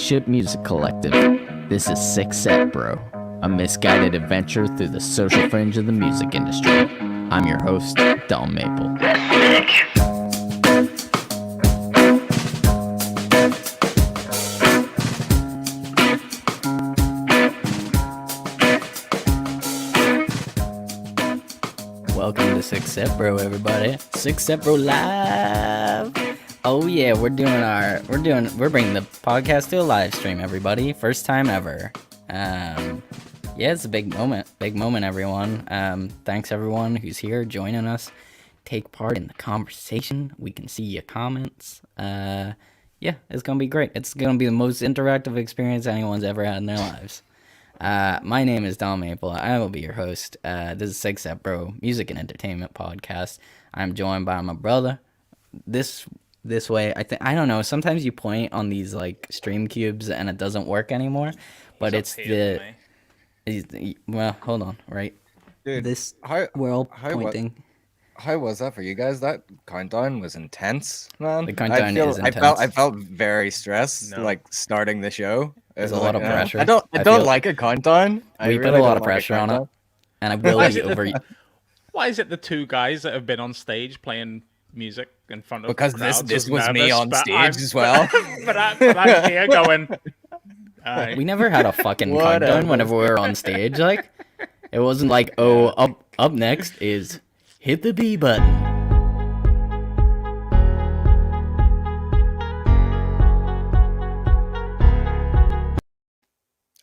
Spaceship Music Collective. This is Six Set Bro, a misguided adventure through the social fringe of the music industry. I'm your host, Dom Maple. Welcome to Six Set Bro, everybody. Six Set Bro Live. Oh yeah, we're bringing the podcast to a live stream, everybody. First time ever. Yeah, it's a big moment, everyone. Thanks everyone who's here joining us. Take part in the conversation. We can see your comments. Yeah, it's gonna be great. It's gonna be the most interactive experience anyone's ever had in their lives. My name is Dom Maple. I will be your host. This is Six Set Bro, music and entertainment podcast. I'm joined by my brother. This way, I don't know. Sometimes you point on these like stream cubes and it doesn't work anymore, but well, hold on, right? Dude, this how pointing. How was that for you guys? That countdown was intense, man. The countdown is intense. I felt very stressed, like starting the show. There's a lot of pressure. I don't like a countdown. We put a lot of pressure on it, and I will be over. Why is it the two guys that have been on stage playing music in front of because crowds this was me on stage as well. but I'm here going. We never had a fucking countdown whenever we were on stage. Like it wasn't like, oh, up next is hit the B button.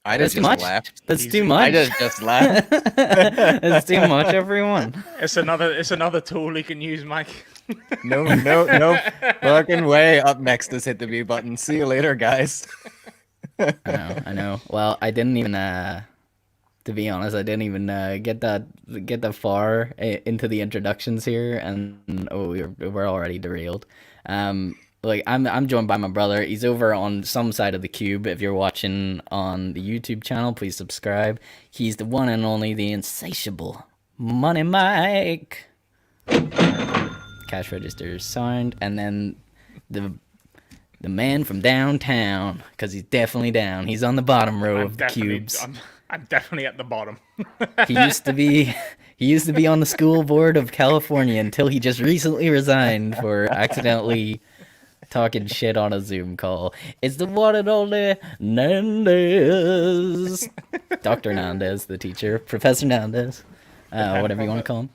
That's too much. That's too much. I just laughed. That's too much, everyone. It's another tool you can use, Mike. No fucking way. Up next is hit the B button. See you later, guys. I know. Well, I didn't even, to be honest, get that far into the introductions here, and we're already derailed. Like I'm joined by my brother. He's over on some side of the cube. If you're watching on the YouTube channel, please subscribe. He's the one and only, the insatiable Money Mike. Cash register signed, and then the man from downtown, because he's definitely down. He's on the bottom row of the cubes. I'm definitely at the bottom. He used to be on the school board of California until he just recently resigned for accidentally talking shit on a Zoom call. It's the one and only Nandez. Dr. Nandez, the teacher. Professor Nandez. Whatever you want to call him.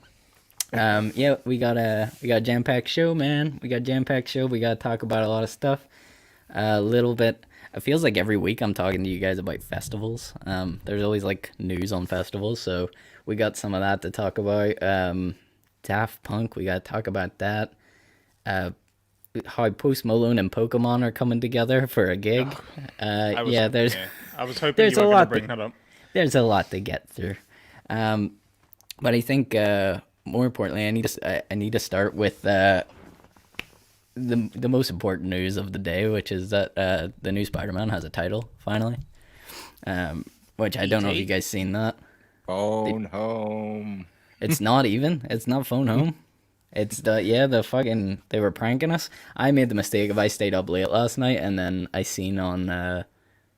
Yeah, we got a jam-packed show, man. We got to talk about a lot of stuff. A little bit. It feels like every week I'm talking to you guys about festivals. There's always like news on festivals, so we got some of that to talk about. Daft Punk, we got to talk about that. How Post Malone and Pokemon are coming together for a gig. I was hoping you were going to bring that up. There's a lot to get through. But I think more importantly, I need to start with the most important news of the day, which is that the new Spider-Man has a title finally. Which I don't know if you guys seen that. Phone Home. It's not Phone Home. It's the fucking, they were pranking us. I made the mistake of I stayed up late last night, and then I seen on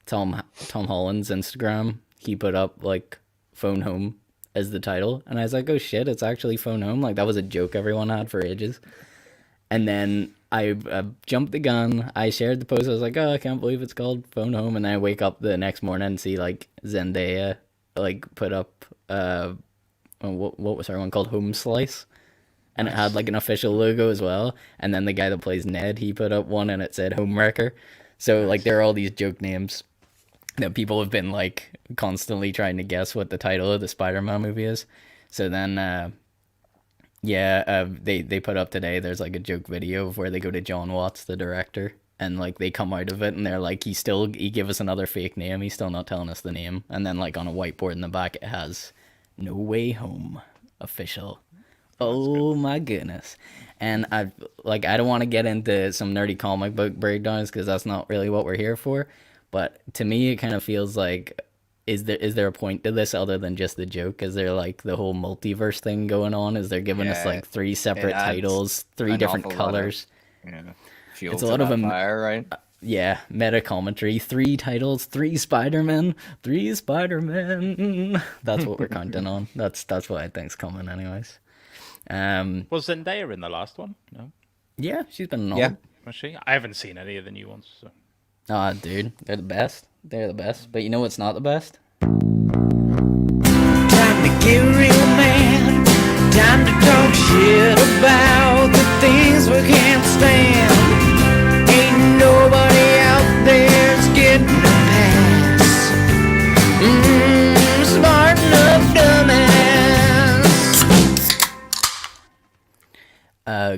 Tom Holland's Instagram, he put up like Phone Home as the title, and I was like, oh shit, it's actually Phone Home. Like that was a joke everyone had for ages. And then I jumped the gun. I shared the post. I was like, oh, I can't believe it's called Phone Home. And then I wake up the next morning and see like Zendaya like put up what was her one called, Home Slice. And it had like an official logo as well. And then the guy that plays Ned, he put up one and it said Homewrecker. So like there are all these joke names that people have been like constantly trying to guess what the title of the Spider-Man movie is. So then they put up today, there's like a joke video of where they go to John Watts, the director, and like they come out of it and they're like, he gave us another fake name, he's still not telling us the name. And then like on a whiteboard in the back it has No Way Home official. Oh my goodness. And I don't want to get into some nerdy comic book breakdowns because that's not really what we're here for. But to me, it kind of feels like, is there a point to this other than just the joke? Is there like the whole multiverse thing going on? Is they're giving us like three separate titles, three different colors? Fuel it's a lot of fire, right? Yeah, meta commentary. 3 titles, 3 Spider-Men, 3 Spider-Men. That's what we're counting on. That's what I think's coming, anyways. Was Zendaya in the last one? No, Yeah, she's been in all. Yeah. was she? I haven't seen any of the new ones. So. Ah, dude, they're the best. They're the best. But you know what's not the best? Time to get real, man. Time to talk shit about the things we can't stand. Ain't nobody out there's getting a pass. Smart enough, dumbass.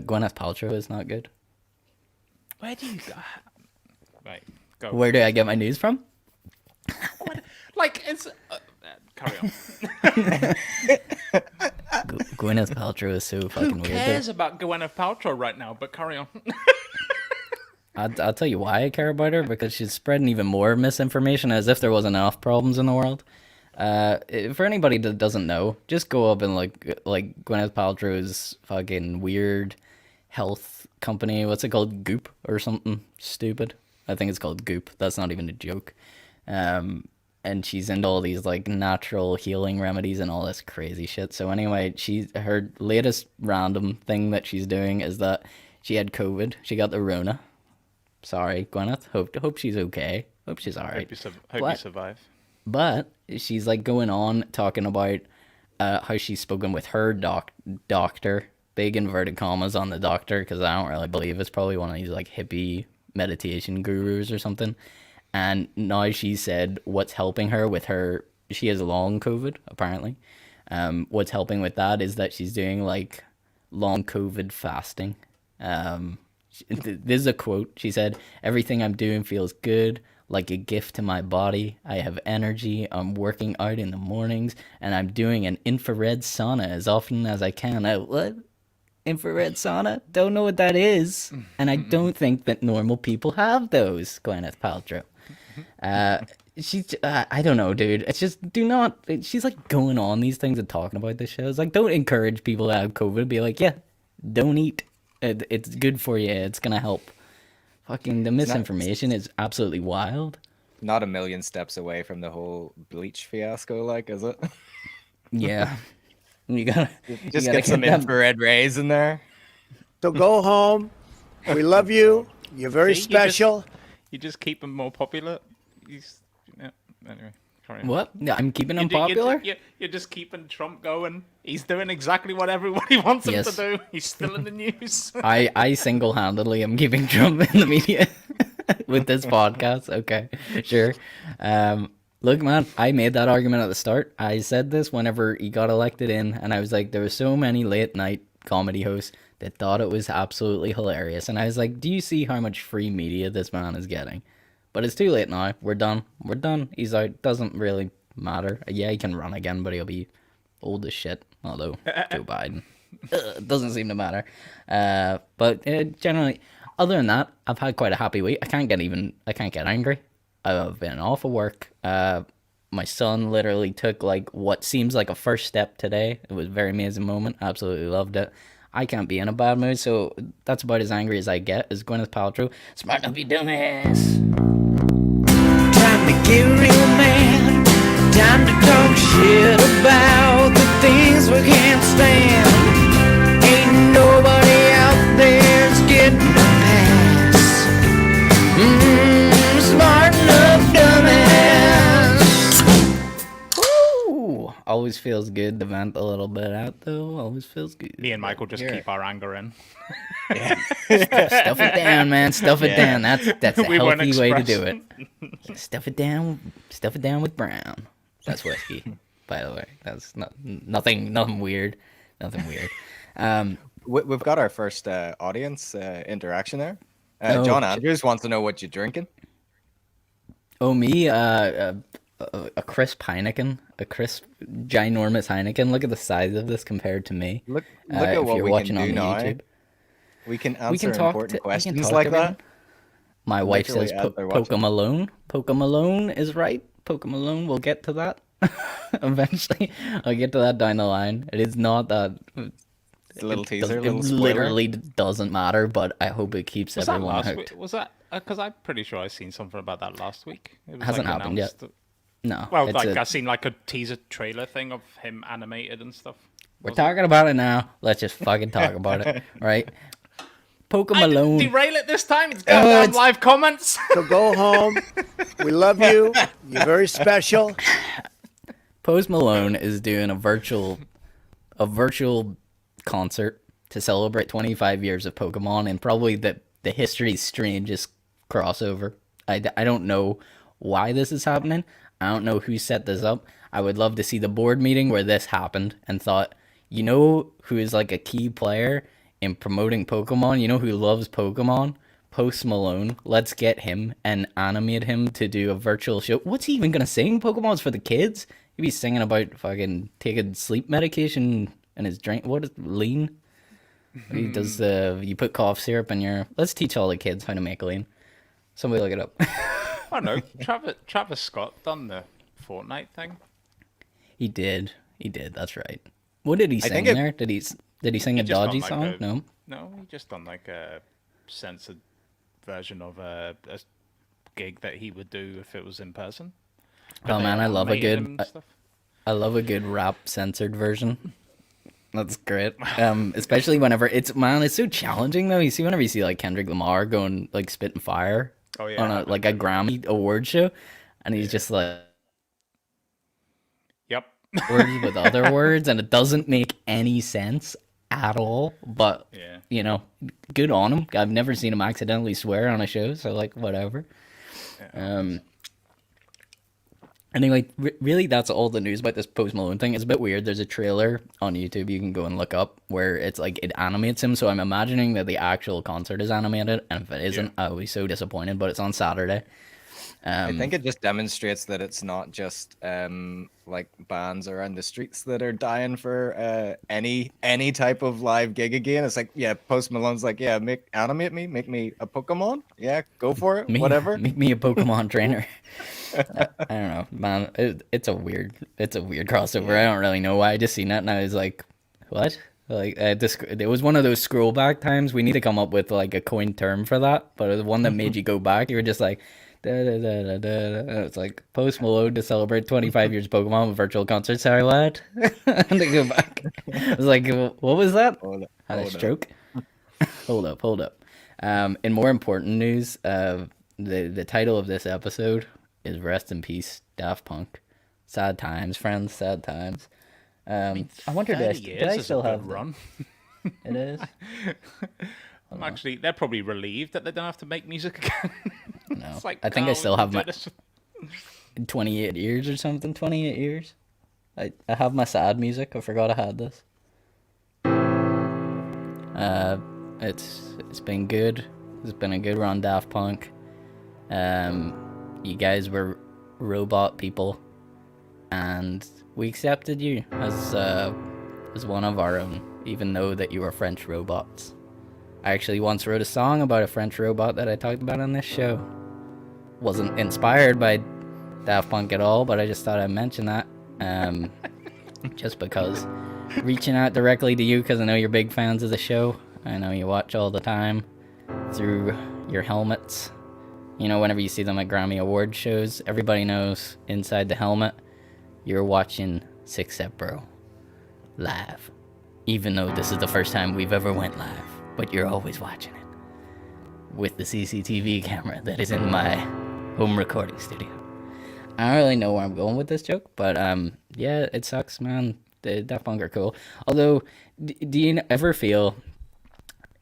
Gwyneth Paltrow is not good. Where do you go? Right, go. Where do I get my news from? Like it's. Carry on. Gwyneth Paltrow is so fucking Who weird. cares about Gwyneth Paltrow right now? But carry on. I'll tell you why I care about her, because she's spreading even more misinformation as if there wasn't enough problems in the world. For anybody that doesn't know, just go up and like Gwyneth Paltrow's fucking weird health company. What's it called? Goop or something stupid. I think it's called Goop. That's not even a joke. And she's into all these like natural healing remedies and all this crazy shit. So anyway, her latest random thing that she's doing is that she had COVID. She got the Rona. Sorry, Gwyneth. Hope she's okay. Hope she's all right. Hope you survive. But she's like going on talking about how she's spoken with her doctor, big inverted commas on the doctor, because I don't really believe it's probably one of these like hippie meditation gurus or something. And now she said what's helping her with her, she has long COVID apparently. What's helping with that is that she's doing like long COVID fasting. This is a quote. She said, "Everything I'm doing feels good, like a gift to my body. I have energy. I'm working out in the mornings, and I'm doing an infrared sauna as often as I can." What? Infrared sauna? Don't know what that is. And I don't think that normal people have those, Gwyneth Paltrow. I don't know, dude. It's just, do not, she's like going on these things and talking about this shit. It's like, don't encourage people to have COVID. Be like, yeah, don't eat. It's good for you. It's gonna help. Fucking the misinformation is absolutely wild. Not a million steps away from the whole bleach fiasco, like, is it? Yeah. You gotta Just gotta get some them- infrared rays in there. So go home. We love you. You're very See, special. You just keep them more popular. Anyway, carry on. What? Yeah, I'm keeping them You do- you do- popular? You're just keeping Trump going. He's doing exactly what everybody wants him Yes. to do. He's still in the news. I single-handedly am keeping Trump in the media with this podcast. Okay, sure. Look, man, I made that argument at the start. I said this whenever he got elected in, and I was like, there were so many late-night comedy hosts that thought it was absolutely hilarious. And I was like, do you see how much free media this man is getting? But it's too late now. We're done. We're done. He's out. Doesn't really matter. Yeah, he can run again, but he'll be old as shit. Although, Joe Biden. Doesn't seem to matter. But generally, other than that, I've had quite a happy week. I can't get angry. I've been off of work. My son literally took like what seems like a first step today. It was a very amazing moment. Absolutely loved it. I can't be in a bad mood, so that's about as angry as I get as Gwyneth Paltrow. Smart enough, you dumbass. Time to get real, man. Time to talk shit about the things we can't stand. Ain't nobody out there's getting a pass. Smart enough, dumbass. Ooh, always feels good to vent a little bit out, though. Always feels good. Me and Michael just Here. keep our anger in. Stuff it down, man. Stuff it down. That's a We won't healthy way to do express. it. Stuff it down. Stuff it down with Brown. That's whiskey, by the way. That's nothing weird. Nothing weird. We've got our first audience interaction there. Oh, John shit. Andrews wants to know what you're drinking. Oh, me, a crisp Heineken, a crisp, ginormous Heineken. Look at the size of this compared to me. Look at if what you're we watching can do on now. YouTube. We can We answer can talk important to questions talk like to that. everyone. My wife Literally says as they're watching. Pokemalone. Pokemalone is right. Pokemalone. We'll get to that eventually. I'll get to that down the line. It is not that. It's a little It teaser, a it little spoiler. literally doesn't matter, but I hope it keeps Was that everyone last hooked. week? Was that because I'm pretty sure I seen something about that last week. It was Hasn't happened yet. announced. No, Well, it's like a, I seen like a teaser trailer thing of him animated and stuff. we're Was it? talking about it now. Let's just fucking talk about it, right? I didn't Pokemon. derail it this time. It's goddamn it's- live comments. So go home. We love you. You're very special. Post Malone is doing a virtual concert to celebrate 25 years of Pokemon and probably the history's strangest crossover. I don't know why this is happening. I don't know who set this up. I would love to see the board meeting where this happened and thought, you know who is like a key player in promoting Pokemon? You know who loves Pokemon? Post Malone. Let's get him and animate him to do a virtual show. What's he even gonna sing? Pokemon's for the kids? He'd be singing about fucking taking sleep medication and his drink. What is lean? He does the you put cough syrup in your. Let's teach all the kids how to make lean. Somebody look it up. I don't know. Travis Scott done the Fortnite thing. He did. He did. That's right. What did he sing think it- there? Did he sing a Just done, dodgy like, song? a- No. No, he just done like a censored version of a gig that he would do if it was in person. Oh man, I love a Animated him good. and stuff. I love a good rap censored version. That's great. Especially whenever it's so challenging though. You see whenever you see like Kendrick Lamar going like spitting fire Oh, yeah, on I a like a Grammy award show, and he's just like Yep. words with other words, and it doesn't make any sense at all. But Yeah. you know, good on him. I've never seen him accidentally swear on a show, so like whatever. Anyway, really, that's all the news about this Post Malone thing. It's a bit weird. There's a trailer on YouTube you can go and look up where it's like it animates him. So I'm imagining that the actual concert is animated, and if it isn't, I'll be so disappointed. But it's on Saturday. I think it just demonstrates that it's not just like bands around the streets that are dying for any type of live gig again. It's like, yeah, Post Malone's like, yeah, animate me, make me a Pokemon. Yeah, go for it. Whatever. Make me a Pokemon trainer. I don't know, man. It's a weird crossover. I don't really know why. I just seen that and I was like, what? Like it was one of those scroll back times. We need to come up with like a coined term for that. But it was one that made you go back. You were just like, da, da, da, da, da. And it's like Post Malone to celebrate 25 years of Pokemon with virtual concert. Sorry, what? And they go back. I was like, what was that? Had a stroke. Hold up. In more important news, the title of this episode is "Rest in Peace, Daft Punk." Sad times, friends. Sad times. I wonder, 30 did years I is still a good have run. It is. Actually, they're probably relieved that they don't have to make music again. No, It's like, I think I "Oh, still we have can my do this." 28 years or something. 28 years. I have my sad music. I forgot I had this. It's been good. It's been a good run, Daft Punk. You guys were robot people, and we accepted you as one of our own, even though that you were French robots. I actually once wrote a song about a French robot that I talked about on this show. Wasn't inspired by Daft Punk at all, but I just thought I'd mention that. Just because. Reaching out directly to you because I know you're big fans of the show. I know you watch all the time through your helmets. You know, whenever you see them at Grammy Award shows, everybody knows inside the helmet you're watching Six Step Bro live. Even though this is the first time we've ever went live, but you're always watching it with the CCTV camera that is in my home recording studio. I don't really know where I'm going with this joke, but yeah, it sucks, man. The Daft Punk are cool. Although, do you ever feel,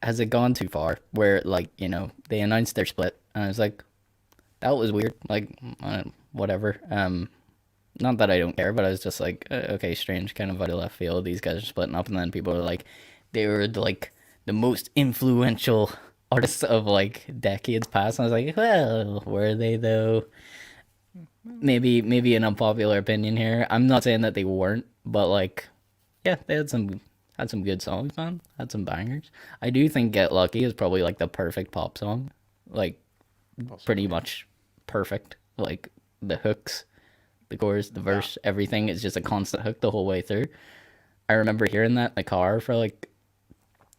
has it gone too far where, like, you know, they announced their split and I was like, that was weird, like, whatever. Not that I don't care, but I was just like, okay, strange, kind of out of left field. These guys are splitting up, and then people are like, they were like the most influential artists of like decades past. And I was like, well, were they though? Maybe an unpopular opinion here. I'm not saying that they weren't, but like, yeah, they had some good songs, man. Had some bangers. I do think "Get Lucky" is probably like the perfect pop song, like pretty much perfect. Like the hooks, the chorus, the verse, everything is just a constant hook the whole way through. I remember hearing that in the car for like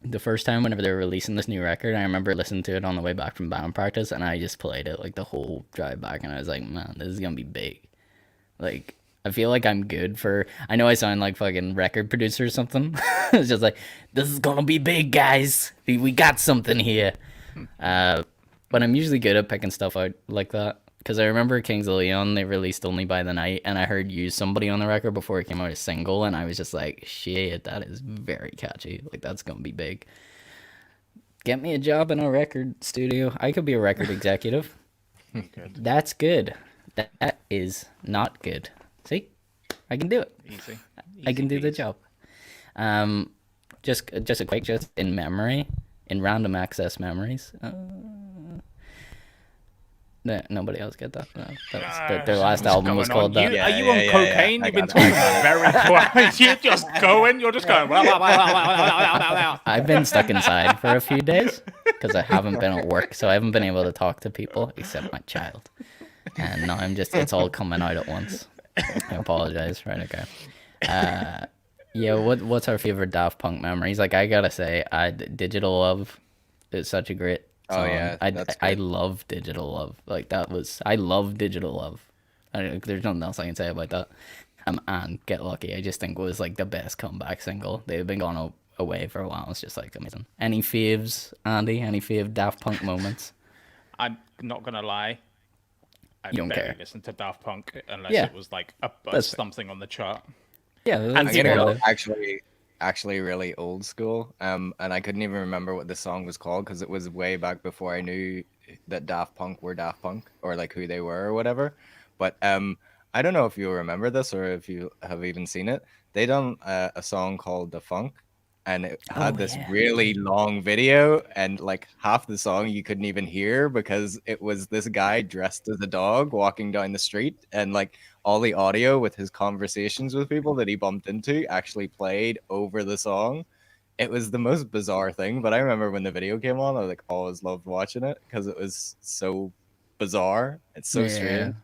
the first time whenever they were releasing this new record, I remember listening to it on the way back from band practice, and I just played it like the whole drive back, and I was like, man, this is gonna be big. Like, I feel like I'm good for. I know I sound like fucking record producer or something. It's just like, this is gonna be big, guys. We got something here. But I'm usually good at picking stuff out like that. Because I remember Kings of Leon, they released Only by the Night, and I heard Use Somebody on the record before it came out as single, and I was just like, shit, that is very catchy. Like, that's gonna be big. Get me a job in a record studio. I could be a record executive. That's good. That is not good. See? I can do it. Easy. I can do the job. Just a quick, just in memory, in random access memories. Nobody else get that. No, their last album was called that. Are you on cocaine? You've been talking very quiet. You're just going. You're just going. I've been stuck inside for a few days because I haven't been at work, so I haven't been able to talk to people except my child. And now it's all coming out at once. I apologize. Right, okay. Yeah, what's our favorite Daft Punk memories? Like, I gotta say, Digital Love is such a great song. Oh yeah, I love Digital Love. Like, I love Digital Love. There's nothing else I can say about that. And Get Lucky, I just think was like the best comeback single. They've been gone away for a while. It's just like amazing. Any faves, Andy? Any fave Daft Punk moments? I'm not gonna lie. I You don't barely care. listen to Daft Punk unless Yeah. it was like That's something on the chart. Yeah, And that's I'm gonna go fair. actually really old school. And I couldn't even remember what the song was called because it was way back before I knew that Daft Punk were Daft Punk or like who they were or whatever. But I don't know if you'll remember this or if you have even seen it. They done a song called The Funk, and it had this really long video, and like half the song you couldn't even hear because it was this guy dressed as a dog walking down the street, and like all the audio with his conversations with people that he bumped into actually played over the song. It was the most bizarre thing, but I remember when the video came on, I like always loved watching it because it was so bizarre. It's so strange.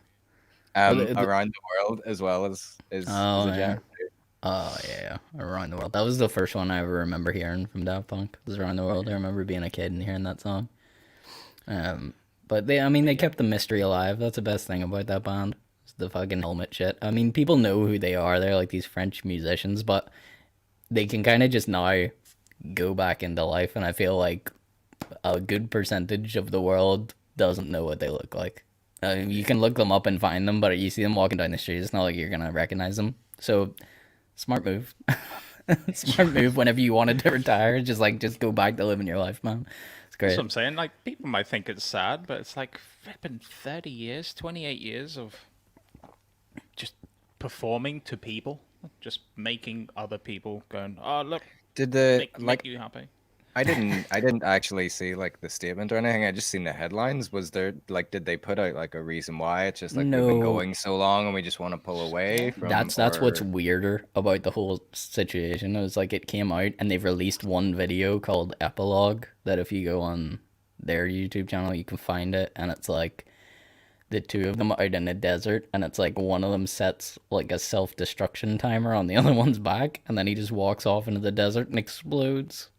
Around the world as well as a genre. Oh yeah, Around the World. That was the first one I ever remember hearing from Daft Punk. Was Around the World. I remember being a kid and hearing that song. But they kept the mystery alive. That's the best thing about that band. It's the fucking helmet shit. I mean, people know who they are. They're like these French musicians, but they can kind of just now go back into life, and I feel like a good percentage of the world doesn't know what they look like. You can look them up and find them, but you see them walking down the street, it's not like you're gonna recognize them. So, smart move. Smart move whenever you wanted to retire. Just go back to living your life, man. It's great. That's what I'm saying. Like, people might think it's sad, but it's like flipping 30 years, 28 years of just performing to people, just making other people going, oh, look, make you happy. I didn't actually see like the statement or anything. I just seen the headlines. Was there like, did they put out like a reason why? It's just like they've been going so long and we just want to pull away from. That's what's weirder about the whole situation. It was like it came out and they've released one video called Epilogue that if you go on their YouTube channel you can find it, and it's like the two of them out in a desert, and it's like one of them sets like a self-destruction timer on the other one's back, and then he just walks off into the desert and explodes.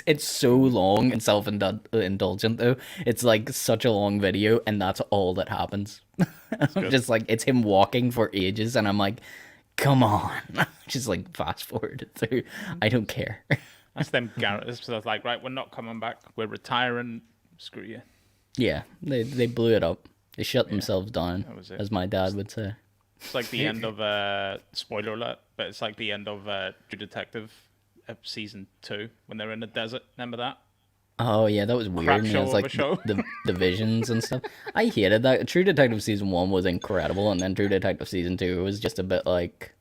It's so long and self-indulgent though. It's like such a long video and that's all that happens. I'm just like, it's him walking for ages and I'm like, come on. Just like fast forward it through. I don't care. That's them. It's like, right, we're not coming back. We're retiring. Screw you. Yeah, they blew it up. They shut themselves down, as my dad would say. It's like the end of spoiler alert, but it's like the end of True Detective season 2 when they're in the desert. Remember that? Oh yeah, that was weird. And it was like the visions and stuff. I hated that. True Detective season 1 was incredible, and then True Detective season 2 was just a bit like,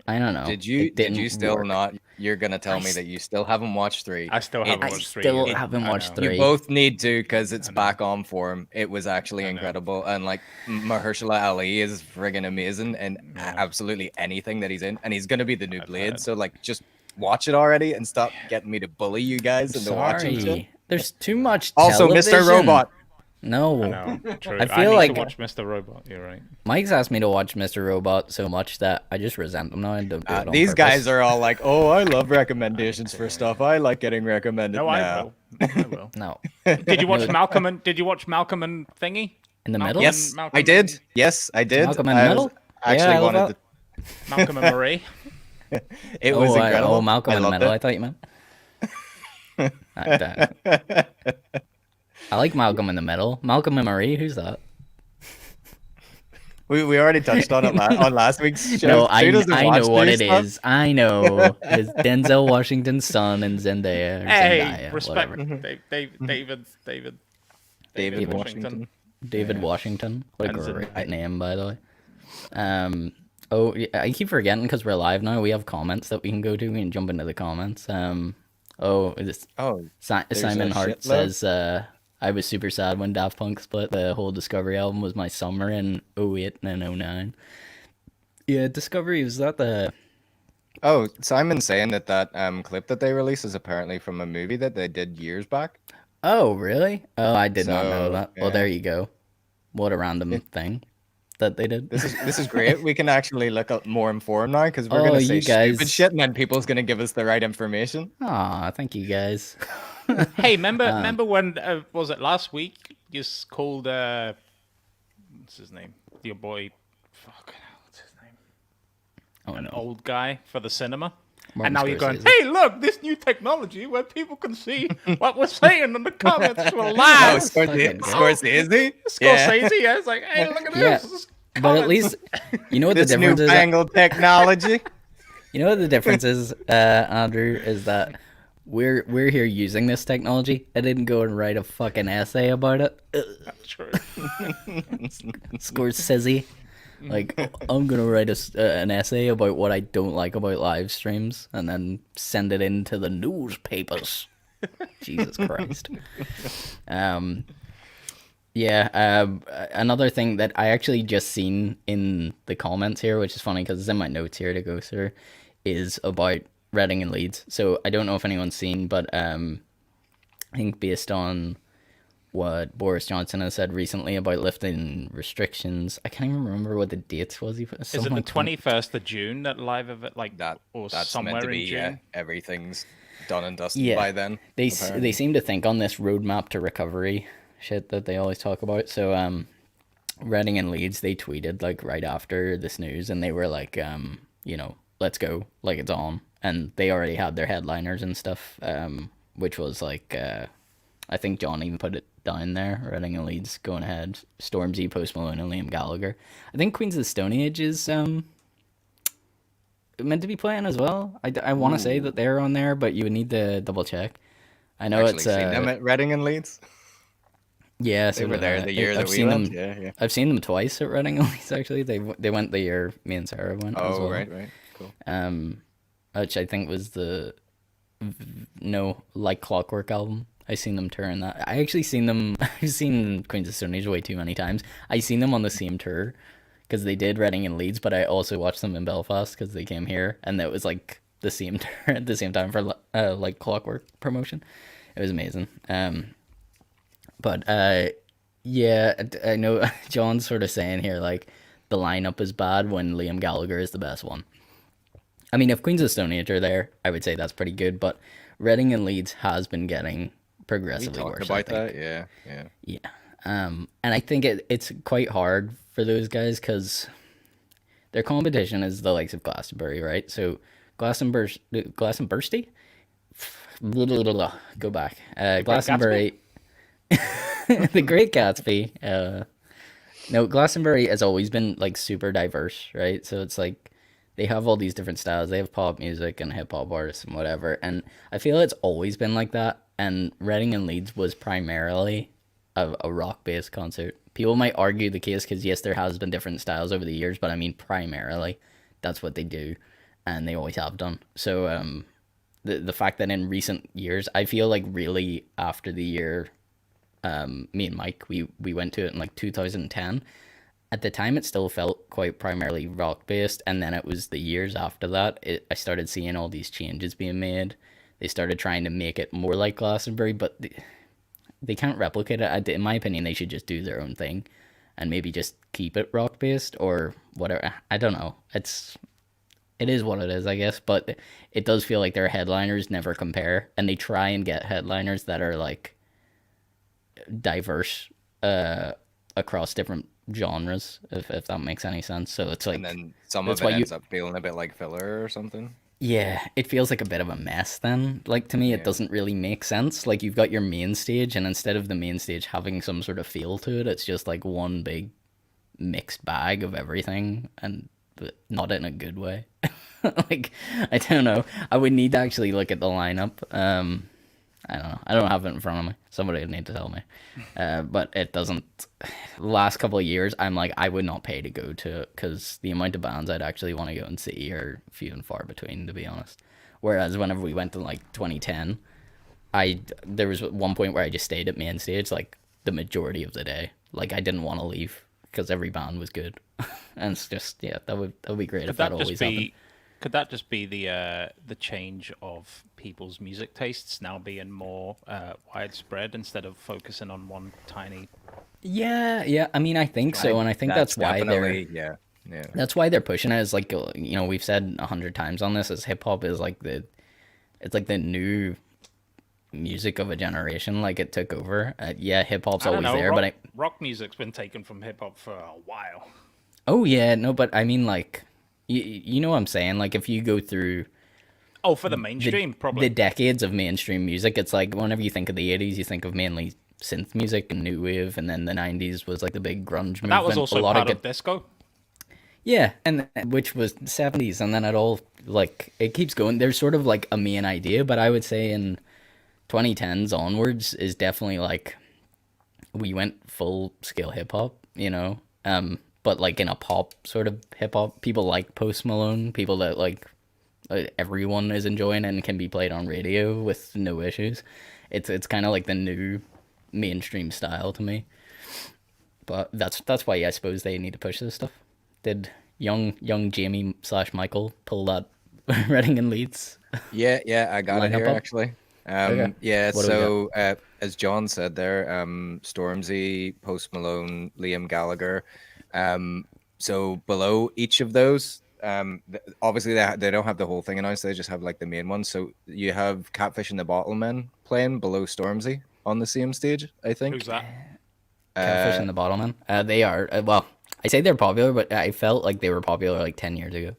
I don't know. Did you still not? You're gonna tell me that you still haven't watched 3? I still haven't watched 3. Still haven't watched 3. You both need to, because it's back on form. It was actually incredible, and like Mahershala Ali is friggin' amazing, and absolutely anything that he's in, and he's gonna be the new Blade. So like, just watch it already and stop getting me to bully you guys into watching shit. There's too much Also, television. Mr. Robot. No. I know. True. I I feel need like- to watch Mr. Robot. You're right. Mike's asked me to watch Mr. Robot so much that I just resent him now and don't do it on These purpose. guys are all like, "Oh, I love recommendations for stuff. I like getting recommended." No, I will. I will. No. Did you watch No. Malcolm and Malcolm and Thingy? In the Malcolm middle? Yes, Malcolm I did. Yes, I did. Malcolm in I the was- middle? I Yeah, actually I love wanted that. Malcolm and Marie. to. It was incredible. Oh, Malcolm I in the loved middle. it. I thought you meant. I like Malcolm in the middle. Malcolm and Marie. Who's that? We already touched on it on last week's show. No, Stu doesn't I watch know what new it stuff. is. I know. It's Denzel Washington's son and Zendaya. Or Hey, Zendaya, respect. whatever. David David Washington. David Washington. What a And great Zendaya. name, by the way. Oh, yeah, I keep forgetting because we're live now. We have comments that we can go to. We can jump into the comments. It's Oh, there's Simon a Hart shitload. says, I was super sad when Daft Punk split. The whole Discovery album was my summer in '08 and '09. Yeah, Discovery, was that the... oh, Simon's saying that clip that they released is apparently from a movie that they did years back. Oh, really? Oh, I did not know So, that. Well, yeah. there you go. What a random thing that they did. This is great. We can actually look up more informed now because we're Oh, gonna say you guys- stupid shit, and then people's gonna give us the right information. Aw, thank you guys. Hey, remember when was it last week? You called what's his name? Your boy, fuck, what's his name? Oh, An no. old guy for the cinema. Martin And now you're going, Scorsese. hey, look, this new technology where people can see what we're saying in the comments will Oh, laugh. fucking good. Scorsese. Scorsese, yeah, it's like, hey, look at Yeah, this. This is but at comments." least, you know what the This difference is? newfangled technology. You know what the difference is, Andrew, is that we're here using this technology. I didn't go and write a fucking essay about it. True. Scorsese. Like, I'm gonna write an essay about what I don't like about live streams, and then send it into the newspapers. Jesus Christ. Another thing that I actually just seen in the comments here, which is funny because it's in my notes here to go through, is about Reading and Leeds. So I don't know if anyone's seen, but I think based on what Boris Johnson has said recently about lifting restrictions, I can't even remember what the dates was. Is it the 21st of June that live event, like That or that's somewhere meant to in be. June? Everything's done and dusted Yeah, by then. They apparently. seem to think on this roadmap to recovery shit that they always talk about. So Reading and Leeds, they tweeted like right after this news, and they were like, let's go, like it's on, and they already had their headliners and stuff, which was like, I think John even put it down there. Reading and Leeds going ahead. Stormzy, Post Malone, and Liam Gallagher. I think Queens of the Stone Age is meant to be playing as well. I want to say that they're on there, but you would need to double check. I know Actually it's seen them at Reading and Leeds. yeah, They were there the year I've that we seen went. them. Yeah. I've seen them twice at Reading and Leeds. Actually, they went the year me and Sarah went as Oh, well. right, cool. Which I think was the Like Clockwork album. I seen them touring that. I actually seen them. I've seen Queens of Stone Age way too many times. I seen them on the same tour because they did Reading and Leeds, but I also watched them in Belfast because they came here, and that was like the same tour at the same time for Like Clockwork promotion. It was amazing. But yeah, I know John's sort of saying here like the lineup is bad when Liam Gallagher is the best one. I mean, if Queens of the Stone Age are there, I would say that's pretty good. But Reading and Leeds has been getting We progressively talked worse. I about think. that. Yeah. Yeah. And I think it's quite hard for those guys because their competition is the likes of Glastonbury, right? So Glastonbury, go back. Glastonbury, the Great Gatsby. No, Glastonbury has always been like super diverse, right? So it's like they have all these different styles. They have pop music and hip hop artists and whatever. And I feel it's always been like that. And Reading and Leeds was primarily a rock based concert. People might argue the case because yes, there has been different styles over the years, but I mean primarily that's what they do, and they always have done. So the fact that in recent years, I feel like really after the year, me and Mike we went to it in like 2010. At the time, it still felt quite primarily rock based, and then it was the years after that I started seeing all these changes being made. They started trying to make it more like Glastonbury, but they can't replicate it. In my opinion, they should just do their own thing, and maybe just keep it rock based or whatever. I don't know. It is what it is, I guess. But it does feel like their headliners never compare, and they try and get headliners that are like diverse across different genres, if that makes any sense. So it's like, And then some that's of it why you ends up feeling a bit like filler or something. yeah, it feels like a bit of a mess then. Like to me it Yeah. doesn't really make sense. Like you've got your main stage and instead of the main stage having some sort of feel to it, it's just like one big mixed bag of everything and but not in a good way. Like I don't know. I would need to actually look at the lineup. I don't know. I don't have it in front of me. Somebody would need to tell me. But it doesn't. Last couple of years, I'm like, I would not pay to go to it because the amount of bands I'd actually want to go and see are few and far between, to be honest. Whereas whenever we went in like 2010, there was one point where I just stayed at main stage like the majority of the day. Like I didn't want to leave because every band was good, and it's just yeah, that would be great if that always happened. Could that just be the change of people's music tastes now being more widespread instead of focusing on one tiny? Yeah, yeah. I mean, I think so, and I think that's why they're yeah, yeah. that's why they're pushing it. Is like we've said 100 times on this. Is hip hop is like it's like the new music of a generation. Like it took over. Yeah, hip hop's I don't always know. there, but Rock music's been taken from hip hop for a while. oh yeah, no, but I mean like you know what I'm saying. Like if you go through Oh, for the mainstream, probably. the decades of mainstream music, it's like whenever you think of the 80s, you think of mainly synth music and new wave, and then the 90s was like the big grunge movement. That was also a lot part of of disco. yeah, and which was 70s, and then it all like it keeps going. There's sort of like a main idea, but I would say in 2010s onwards is definitely like we went full scale hip hop, but like in a pop sort of hip hop. People like Post Malone, people that like everyone is enjoying and can be played on radio with no issues. It's kind of like the new mainstream style to me. But that's why I suppose they need to push this stuff. Did young Jamie / Michael pull that Reading and Leeds? Yeah, I got it Lineup here up? actually. Okay. Yeah, What do we so as John said there, Stormzy, Post Malone, Liam Gallagher. So below each of those, obviously they don't have the whole thing announced. They just have like the main ones. So you have Catfish and the Bottlemen playing below Stormzy on the same stage, I think. Who's that? Catfish and the Bottlemen. They are well. I say they're popular, but I felt like they were popular like 10 years ago.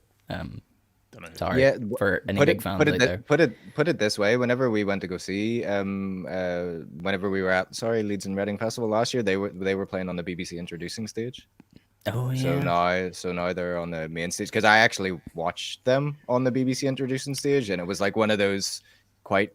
Sorry Yeah, for any big fans out there. Put it this way. Whenever we went to go see, whenever we were at Leeds and Reading Festival last year, they were playing on the BBC introducing stage. Oh yeah. So now they're on the main stage because I actually watched them on the BBC introducing stage, and it was like one of those quite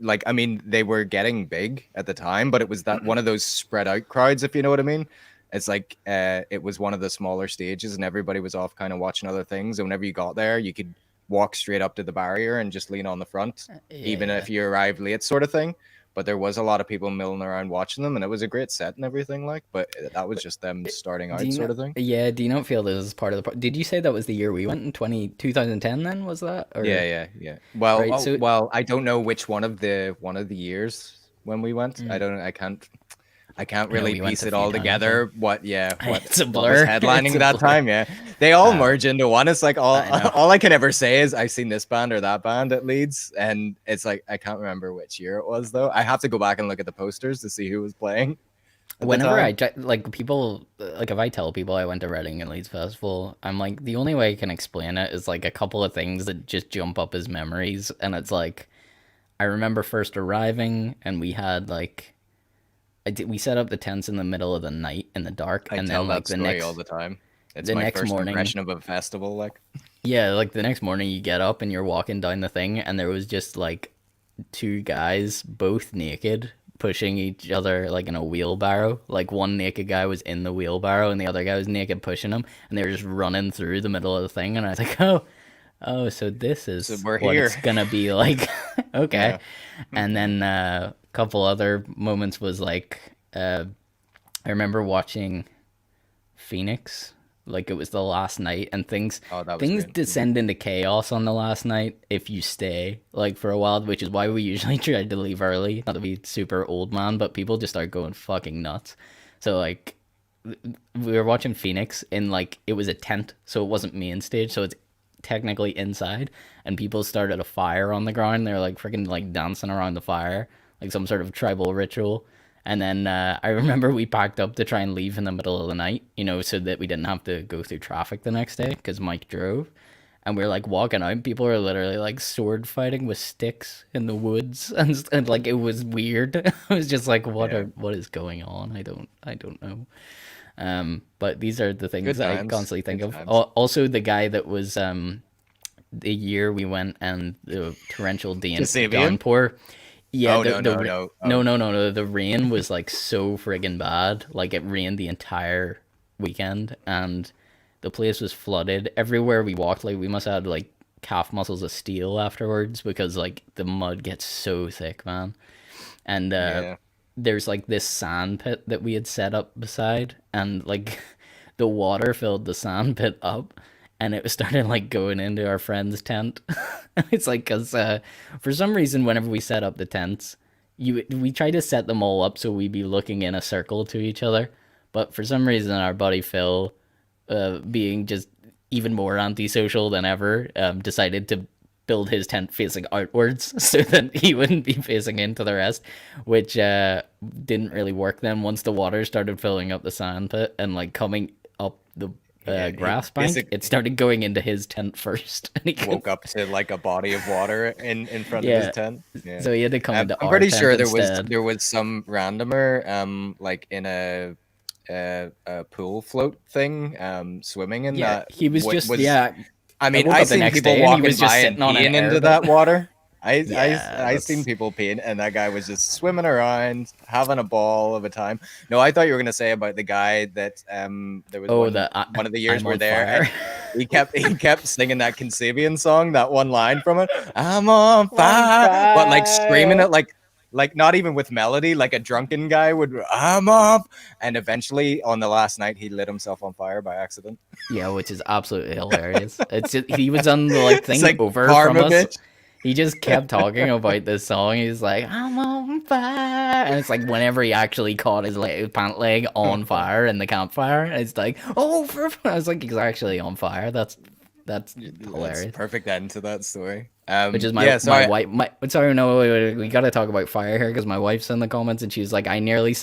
like I mean they were getting big at the time, but it was that one of those spread out crowds, if you know what I mean. It's like it was one of the smaller stages, and everybody was off kind of watching other things. And whenever you got there, you could walk straight up to the barrier and just lean on the front, even if you arrived late, sort of thing. But there was a lot of people milling around watching them, and it was a great set and everything. Like, but that was just them starting out, sort of thing. Yeah. Do you not feel this is part of the? Did you say that was the year we went in 2010? Then was that? Or? Yeah. Well, Right, well, I don't know which one of the years when we went. I can't really we went piece a it few all times, together. What It's a what was blur. headlining It's a that blur. time? Yeah, they all merge into one. It's like all I know. all I can ever say is I've seen this band or that band at Leeds, and it's like I can't remember which year it was though. I have to go back and look at the posters to see who was playing. at the Whenever time. like people like if I tell people I went to Reading and Leeds Festival, I'm like the only way I can explain it is like a couple of things that just jump up as memories, and it's like I remember first arriving and we had like we set up the tents in the middle of the night in the dark, I and tell then like that the story next all the time. It's the my next first morning impression of a festival. Like, yeah, like the next morning you get up and you're walking down the thing, and there was just like two guys both naked pushing each other like in a wheelbarrow. Like one naked guy was in the wheelbarrow and the other guy was naked pushing him, and they were just running through the middle of the thing, and I was like, oh, so this is So we're what here. it's gonna be like. Okay. And then a couple other moments was like I remember watching Phoenix Like it was the last night, and things Oh, that was things great. descend into chaos on the last night if you stay like for a while, which is why we usually try to leave early. Not to be super old man, but people just start going fucking nuts. So like we were watching Phoenix in like it was a tent, so it wasn't main stage, so it's technically inside, and people started a fire on the ground. They're like freaking like dancing around the fire, like some sort of tribal ritual. And then I remember we packed up to try and leave in the middle of the night, you know, so that we didn't have to go through traffic the next day because Mike drove. And we were like walking out, and people are literally like sword fighting with sticks in the woods, and like it was weird. It was just like, what is going on? I don't know. But these are the things Good that I times. constantly think Good of. times. Also, the guy that was the year we went and the torrential Kasabian? downpour. Yeah, Oh, no, no, no. no, Oh. no. The rain was like so friggin' bad. Like it rained the entire weekend, and the place was flooded. Everywhere we walked, like we must have had like calf muscles of steel afterwards because like the mud gets so thick, man. And Yeah. there's like this sand pit that we had set up beside, and like the water filled the sand pit up, and it started like going into our friend's tent. It's like because for some reason whenever we set up the tents, we try to set them all up so we be looking in a circle to each other, but for some reason our buddy Phil, being just even more antisocial than ever, decided to build his tent facing outwards so that he wouldn't be facing into the rest, which didn't really work then once the water started filling up the sand pit and like coming up the grass bank. It started going into his tent first. And he Woke up to like a body of water in front of Yeah. his tent. Yeah. So he had to come into I'm our pretty tent sure instead. there was some randomer like in a pool float thing swimming in Yeah, that. he was just yeah. I mean, woke I up the seen next people day and he walking was just by and sitting on an peeing into airbag. that water. I Yeah, seen that's- people peeing, and that guy was just swimming around, having a ball of a time. No, I thought you were gonna say about the guy that there was one of the years I'm we're on there. fire. And he kept singing that Consabian song, that one line from it. I'm on fire, but like screaming it like not even with melody, like a drunken guy would. I'm up, and eventually on the last night he lit himself on fire by accident. Yeah, which is absolutely hilarious. It's just, he was on the like thing It's like over karma, from us. bitch. He just kept talking about this song. He's like, I'm on fire. And it's like whenever he actually caught his pant leg on fire in the campfire, it's like, oh, I was like, he's actually on fire. That's hilarious. That's perfect end to that story. Which is my wife. Sorry, no, wait, we got to talk about fire here because my wife's in the comments and she's like, I nearly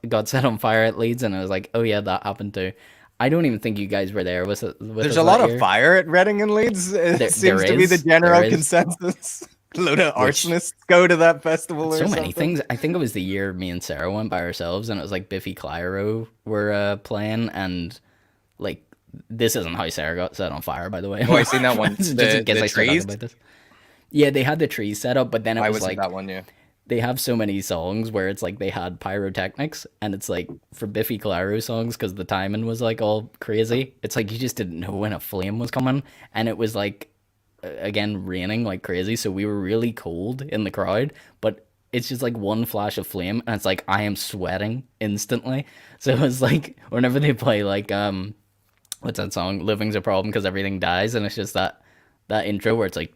got set on fire at Leeds, and I was like, oh yeah, that happened too. I don't even think you guys were there. There's a lot of fire at Reading and Leeds. It seems to be the general consensus. A load of arsonists go to that festival. So many things. I think it was the year me and Sarah went by ourselves, and it was like Biffy Clyro were playing, and like this isn't how Sarah got set on fire, by the way. Oh, I seen that one. Just in case the I start talking trees. about this. Yeah, they had the trees set up, but then it I was was like that one. Yeah. they have so many songs where it's like they had pyrotechnics, and it's like for Biffy Clyro songs because the timing was like all crazy. It's like you just didn't know when a flame was coming, and it was like again raining like crazy, so we were really cold in the crowd, but it's just like one flash of flame and it's like I am sweating instantly. So it's like whenever they play like what's that song, Living's a Problem because everything dies, and it's just that intro where it's like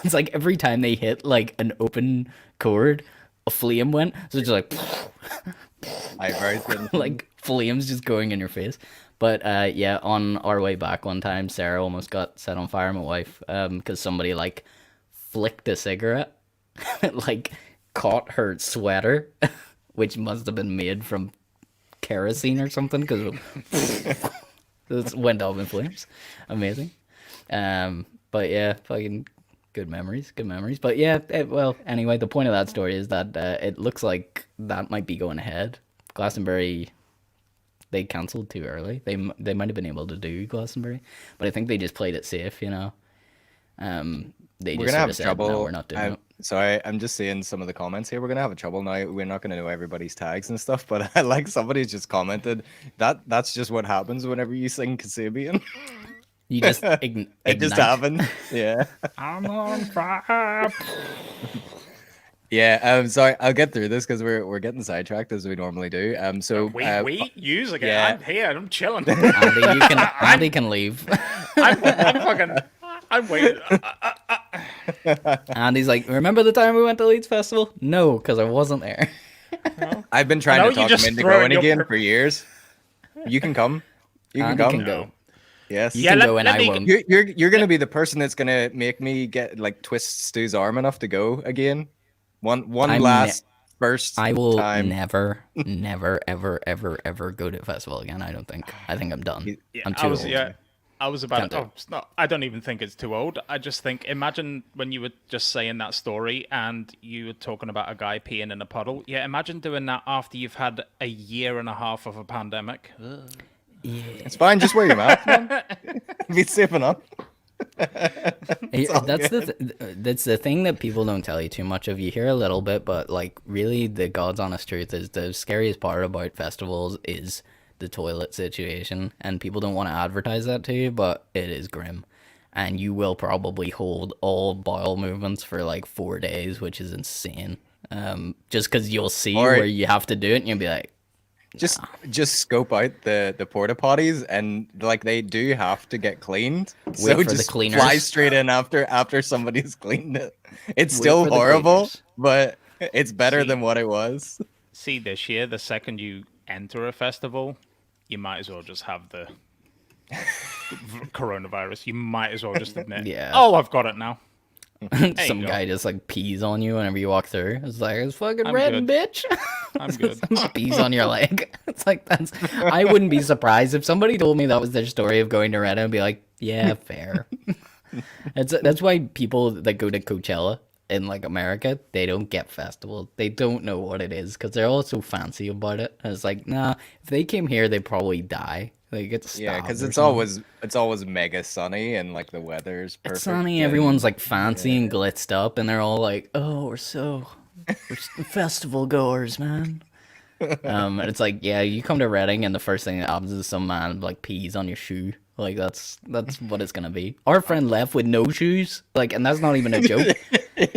it's like every time they hit like an open chord a flame went, so it's just like like flames just going in your face. But yeah, on our way back one time, Sarah almost got set on fire, my wife, because somebody like flicked a cigarette, like caught her sweater, which must have been made from kerosene or something, because it went up in flames. Amazing. But yeah, fucking good memories. But yeah, well, anyway, the point of that story is that it looks like that might be going ahead. Glastonbury, they cancelled too early. They might have been able to do Glastonbury, but I think they just played it safe, you know. We're gonna have trouble. No, we're not doing it. So I'm just seeing some of the comments here. We're gonna have trouble now. We're not gonna know everybody's tags and stuff, but I like somebody's just commented that's just what happens whenever you sing Kasabian. You just It just happens. Yeah. I'm on fire. Yeah, sorry, I'll get through this because we're getting sidetracked as we normally do. We use again. yeah. I'm here. I'm chilling. Andy can leave. I'm fucking. I'm waiting. Andy's like, remember the time we went to Leeds Festival? No, because I wasn't there. I've been trying No, to you talk just him into throw in going your again for years. You can come. You can Andy come. can go. Yes. You Yeah, can let- go and let I me- won't. You're gonna be the person that's gonna make me get like twist Stu's arm enough to go again. One I'm last first I will time. never, ever, ever go to a festival again. I don't think. I think I'm done. Yeah, I'm too old. I was about. Can't do Oh, it. it's not. I don't even think it's too old. I just think. Imagine when you were just saying that story and you were talking about a guy peeing in a puddle. Yeah, imagine doing that after you've had a year and a half of a pandemic. It's fine. Just wear your mask. Man. Be safe enough. That's the thing that people don't tell you too much of. You hear a little bit, but like really, the God's honest truth is the scariest part about festivals is the toilet situation, and people don't want to advertise that to you, but it is grim, and you will probably hold all bowel movements for like 4 days, which is insane. Just because you'll see Or- where you have to do it, and you'll be like, Just scope out the porta potties, and like they do have to get cleaned. So for the just cleaners. fly straight in after somebody's cleaned it. It's Wait still for the horrible, cleaners. but it's better See. than what it was. See, this year, the second you enter a festival, you might as well just have the coronavirus. You might as well just admit, Yeah. oh, I've got it now. some go. guy just like pees on you whenever you walk through. It's like, it's fucking I'm red, good. bitch. I'm good. Pees on your leg. It's like I wouldn't be surprised if somebody told me that was their story of going to Reddit and be like, yeah, fair. That's why people that go to Coachella in like America, they don't get festivals. They don't know what it is because they're all so fancy about it. And it's like, nah, if they came here, they'd probably die. They get stabbed. Yeah, because or it's something. always mega sunny and like the weather's perfect. It's sunny. and- Everyone's like fancy and glitzed up, and they're all like, "Oh, we're festival goers, man." And it's like, yeah, you come to Reading, and the first thing that happens is some man like pees on your shoe. Like that's what it's gonna be. Our friend left with no shoes, like, and that's not even a joke.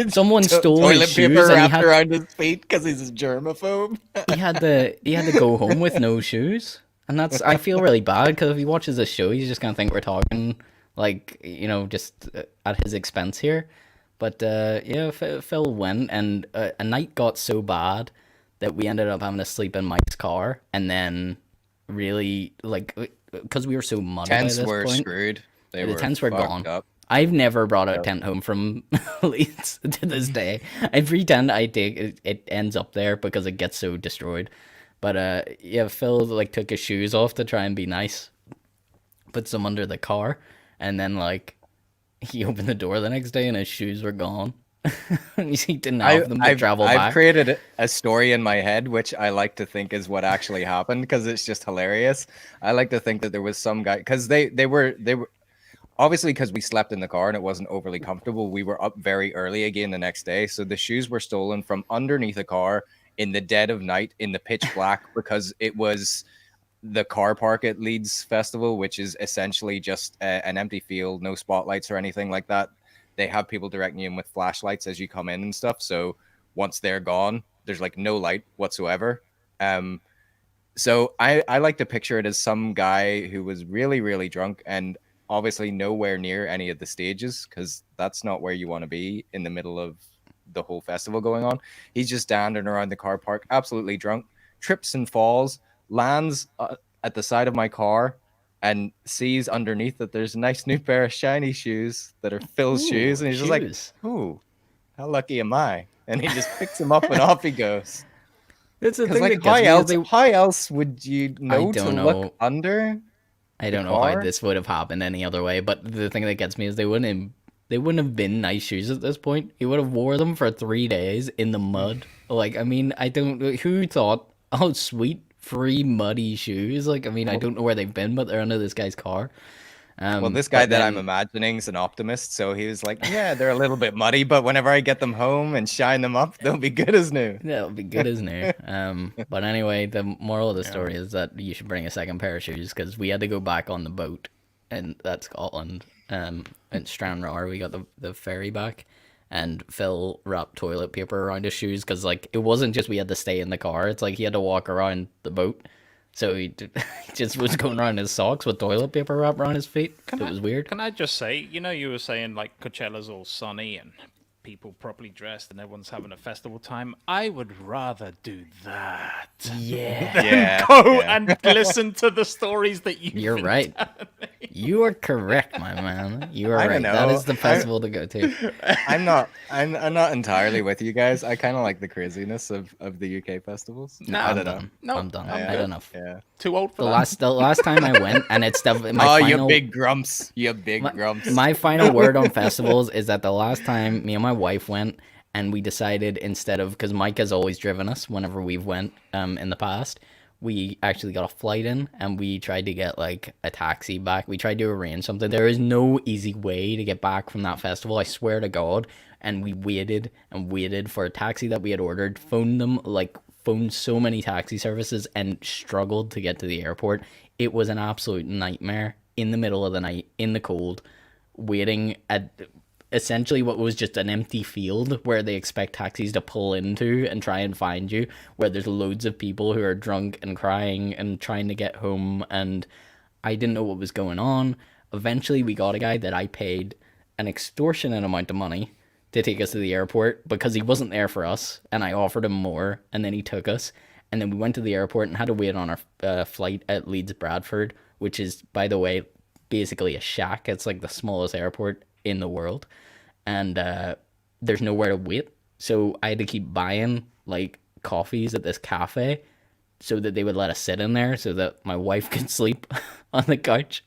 Someone stole toilet his paper shoes, and wrapped around his feet because he's a germaphobe. he had to go home with no shoes, and that's I feel really bad because if he watches this show, he's just gonna think we're talking like just at his expense here. But yeah, Phil went, and a night got so bad that we ended up having to sleep in Mike's car, and then really like because we were so muddy by Tents this were point, screwed. the Were tents were fucked gone. up. I've never brought a tent home from Leeds to this day. Every tent I take, it ends up there because it gets so destroyed. But yeah, Phil like took his shoes off to try and be nice, put some under the car, and then like he opened the door the next day and his shoes were gone. He didn't have them to travel I've back. created a story in my head, which I like to think is what actually happened because it's just hilarious. I like to think that there was some guy because they were obviously because we slept in the car and it wasn't overly comfortable. We were up very early again the next day, so the shoes were stolen from underneath a car in the dead of night in the pitch black because it was the car park at Leeds Festival, which is essentially just an empty field, no spotlights or anything like that. They have people directing you in with flashlights as you come in and stuff. So once they're gone, there's like no light whatsoever. So I like to picture it as some guy who was really, really drunk and obviously nowhere near any of the stages because that's not where you want to be in the middle of the whole festival going on. He's just dandering around the car park, absolutely drunk, trips and falls, lands at the side of my car and sees underneath that there's a nice new pair of shiny shoes that are Phil's Ooh, shoes. And he's just shoes. like, ooh, how lucky am I? And he just picks them up and off he goes. It's the Because thing like, that gets me is how else would you know to don't look know. under? I don't the know how car? this would have happened any other way, but the thing that gets me is they wouldn't have been nice shoes at this point. He would have wore them for 3 days in the mud. Like, I mean, I don't who thought, oh sweet, free muddy shoes. Like, I mean, I don't know where they've been, but they're under this guy's car. Well, this guy but that I'm then- imagining is an optimist, so he was like, yeah, they're a little bit muddy, but whenever I get them home and shine them up, they'll be good as new. That'll be good as new. But anyway, the moral of the story is that you should bring a second pair of shoes because we had to go back on the boat in Scotland. In Stranraer, we got the ferry back, and Phil wrapped toilet paper around his shoes because like it wasn't just we had to stay in the car. It's like he had to walk around the boat. So he just was going around in his socks with toilet paper wrapped around his feet. It was weird. Can I just say, you were saying like Coachella's all sunny and people properly dressed and everyone's having a festival time. I would rather do that. Yeah. Go and listen to the stories that You're right. You are correct, my man. You are right. That is the festival to go to. I'm not entirely with you guys. I kind of like the craziness of the UK festivals. No, I I'm don't know. done. No, I'm done. I'm I don't know. Yeah. Too old for The last time I went, and it's definitely my Oh, final. you big grumps. You big grumps. My final word on festivals is that the last time me and my wife went, and we decided instead of, because Mike has always driven us whenever we've went in the past, we actually got a flight in and we tried to get like a taxi back. We tried to arrange something. There is no easy way to get back from that festival, I swear to God. And we waited and waited for a taxi that we had ordered, phoned so many taxi services and struggled to get to the airport. It was an absolute nightmare in the middle of the night, in the cold, waiting at essentially what was just an empty field where they expect taxis to pull into and try and find you, where there's loads of people who are drunk and crying and trying to get home, and I didn't know what was going on. Eventually we got a guy that I paid an extortionate amount of money to take us to the airport because he wasn't there for us, and I offered him more, and then he took us, and then we went to the airport and had to wait on our flight at Leeds Bradford, which is, by the way, basically a shack. It's like the smallest airport in the world, and there's nowhere to wait, so I had to keep buying like coffees at this cafe so that they would let us sit in there so that my wife could sleep on the couch,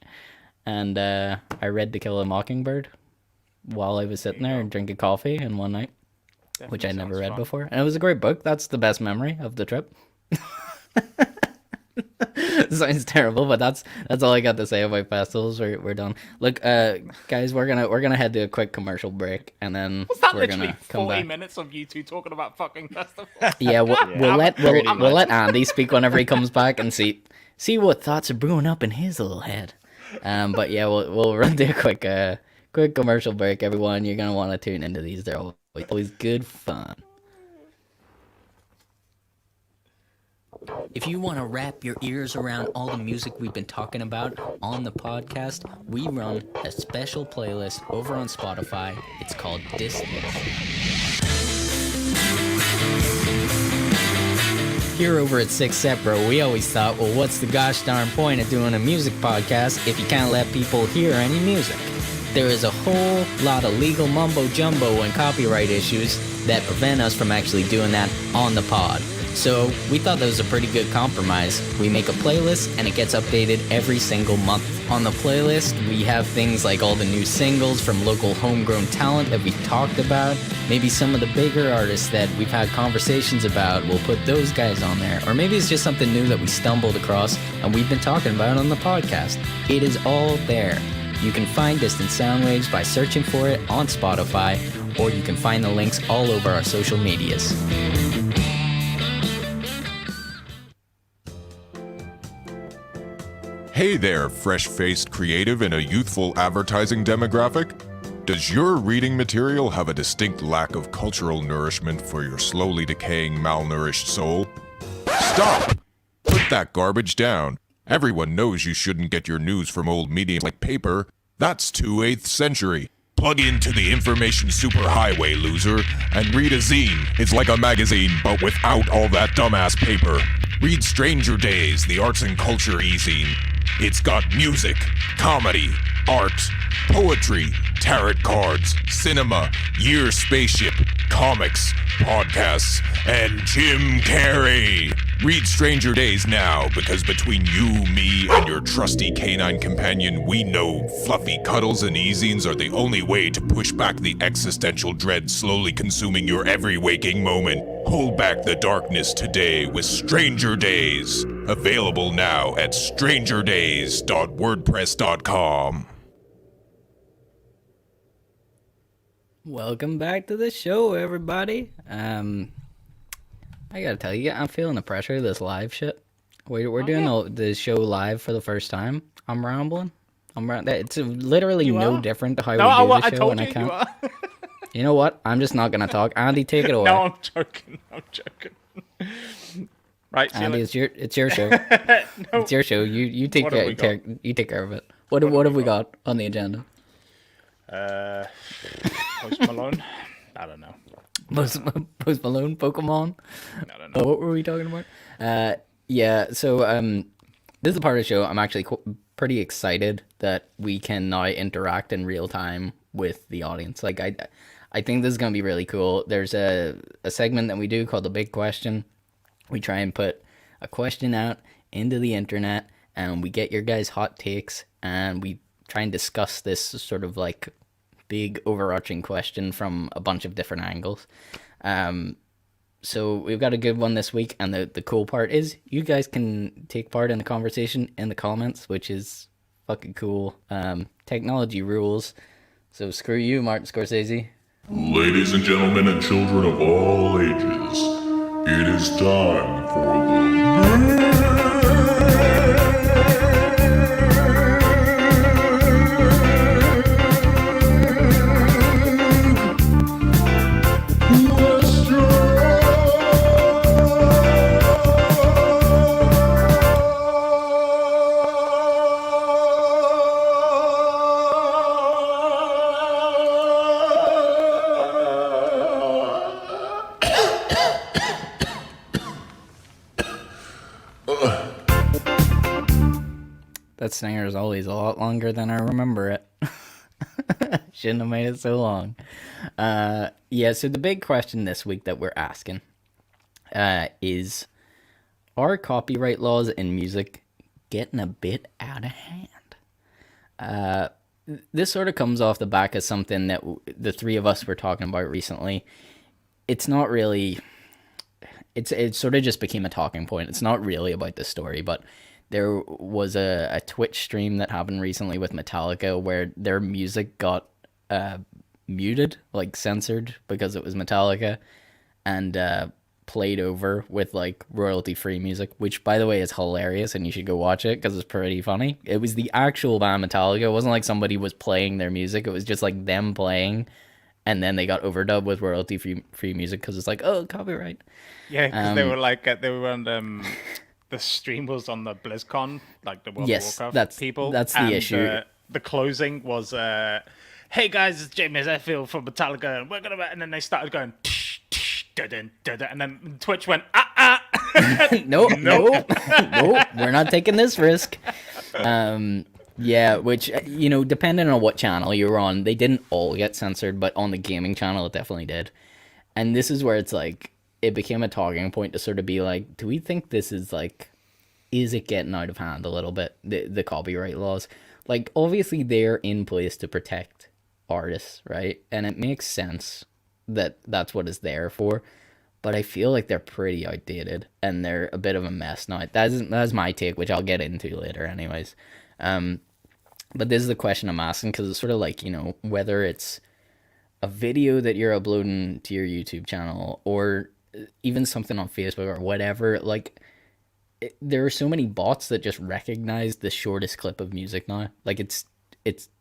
and I read To Kill a Mockingbird while I was sitting there and drinking coffee in one night, which I never read before, and it was a great book. That's the best memory of the trip. Sounds terrible, but that's all I got to say about festivals. We're done. Look, guys, we're gonna head to a quick commercial break, and then we're gonna come 40 back. minutes of you two talking about fucking festivals? Yeah, we'll let Andy speak whenever he comes back and see what thoughts are brewing up in his little head. But yeah, we'll run to a quick commercial break. Everyone, you're gonna want to tune into these. They're always good fun. If you want to wrap your ears around all the music we've been talking about on the podcast, we run a special playlist over on Spotify. It's called Disc. Here over at Six Set Bro, we always thought, well, what's the gosh darn point of doing a music podcast if you can't let people hear any music? There is a whole lot of legal mumbo jumbo and copyright issues that prevent us from actually doing that on the pod. So we thought that was a pretty good compromise. We make a playlist and it gets updated every single month. On the playlist, we have things like all the new singles from local homegrown talent that we've talked about. Maybe some of the bigger artists that we've had conversations about, we'll put those guys on there. Or maybe it's just something new that we stumbled across and we've been talking about on the podcast. It is all there. You can find Distant Sound Waves by searching for it on Spotify, or you can find the links all over our social medias. Hey there, fresh-faced creative in a youthful advertising demographic. Does your reading material have a distinct lack of cultural nourishment for your slowly decaying, malnourished soul? Stop! Put that garbage down. Everyone knows you shouldn't get your news from old mediums like paper. That's 2/8th century. Plug into the information superhighway, loser, and read a zine. It's like a magazine, but without all that dumbass paper. Read Stranger Days, the arts and culture e-zine. It's got music, comedy, art, poetry, tarot cards, cinema, Year Spaceship, comics, podcasts, and Jim Carrey. Read Stranger Days now, because between you, me, and your trusty canine companion, we know fluffy cuddles and e-zines are the only way to push back the existential dread slowly consuming your every waking moment. Hold back the darkness today with Stranger Days. Available now at strangerdays.wordpress.com. Welcome back to the show, everybody. I gotta tell you, I'm feeling the pressure of this live shit. We're doing the show live for the first time. I'm rambling. It's literally no different to how we do the show, and I can't. You know what? I'm just not gonna talk. Andy, take it away. No, I'm joking. I'm joking. Right, Andy, it's your show. no. It's your show. You take What have we got? you take care of it. What have we got on the agenda? Post Malone. I don't know. Post Malone, Pokemon. I don't know. What were we talking about? Yeah. So this is the part of the show I'm actually pretty excited that we can now interact in real time with the audience. Like I think this is gonna be really cool. There's a segment that we do called the Big Question. We try and put a question out into the internet, and we get your guys' hot takes, and we try and discuss this sort of like big overarching question from a bunch of different angles. So we've got a good one this week, and the cool part is you guys can take part in the conversation in the comments, which is fucking cool. Technology rules. So screw you, Martin Scorsese. Ladies and gentlemen and children of all ages, it is time for the That stinger is always a lot longer than I remember it. Shouldn't have made it so long. Yeah, so the big question this week that we're asking is, are copyright laws in music getting a bit out of hand? This sort of comes off the back of something that the three of us were talking about recently. It's not really... It sort of just became a talking point. It's not really about the story, but there was a Twitch stream that happened recently with Metallica where their music got muted, like censored, because it was Metallica, and played over with like royalty-free music, which by the way is hilarious, and you should go watch it because it's pretty funny. It was the actual band Metallica. It wasn't like somebody was playing their music. It was just like them playing, and then they got overdubbed with royalty-free music because it's like, oh, copyright. Yeah, because they were like they were on the stream was on the BlizzCon, like the World Yes, of Warcraft that's- people. that's the and, issue. The closing was, "Hey guys, it's James Hetfield from Metallica, and we're gonna," and then they started going, "Tsh, tsh, dun, dun, dun," and then Twitch went, Nope, we're not taking this risk. Yeah, which, you know, depending on what channel you're on, they didn't all get censored, but on the gaming channel, it definitely did. And this is where it's like, it became a talking point to sort of be like, do we think this is like, is it getting out of hand a little bit, the copyright laws? Like, obviously, they're in place to protect artists, right? And it makes sense that that's what it's there for. But I feel like they're pretty outdated, and they're a bit of a mess now. That's my take, which I'll get into later anyways. But this is the question I'm asking, because it's sort of like, you know, whether it's a video that you're uploading to your YouTube channel, or even something on Facebook or whatever, like, there are so many bots that just recognize the shortest clip of music now. Like, it's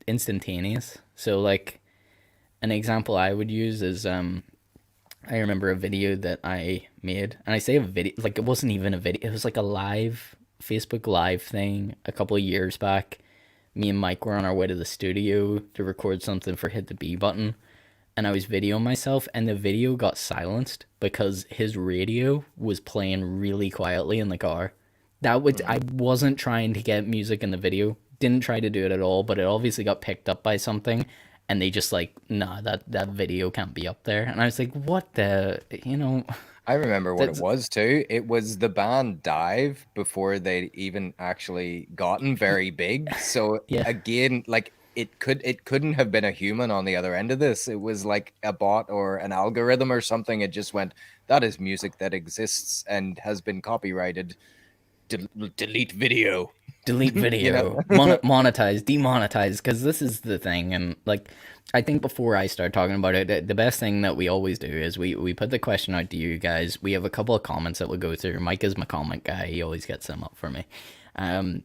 instantaneous. So, like, an example I would use is, I remember a video that I made, and I say a video, like, it wasn't even a video, it was like a live, Facebook Live thing a couple of years back. Me and Mike were on our way to the studio to record something for Hit the B Button, and I was videoing myself, and the video got silenced because his radio was playing really quietly in the car. I wasn't trying to get music in the video, didn't try to do it at all, but it obviously got picked up by something, and they just like, nah, that video can't be up there. And I was like, what the, you know... I remember what it was too. It was the band Dive before they'd even actually gotten very big. So Yeah. again, like it couldn't have been a human on the other end of this. It was like a bot or an algorithm or something. It just went, that is music that exists and has been copyrighted. Delete video. Delete video, You know? monetize, demonetize, because this is the thing. And like, I think before I start talking about it, the best thing that we always do is we put the question out to you guys. We have a couple of comments that we'll go through. Mike is my comment guy. He always gets them up for me. I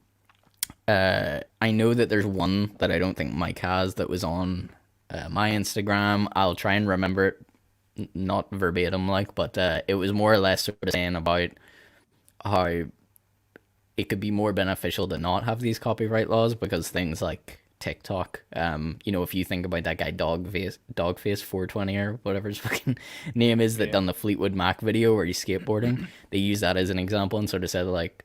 know that there's one that I don't think Mike has that was on my Instagram. I'll try and remember it, not verbatim like, but it was more or less sort of saying about how it could be more beneficial to not have these copyright laws because things like TikTok, if you think about that guy Dogface 420 or whatever his fucking name is that done the Fleetwood Mac video where he's skateboarding, they use that as an example and sort of said like,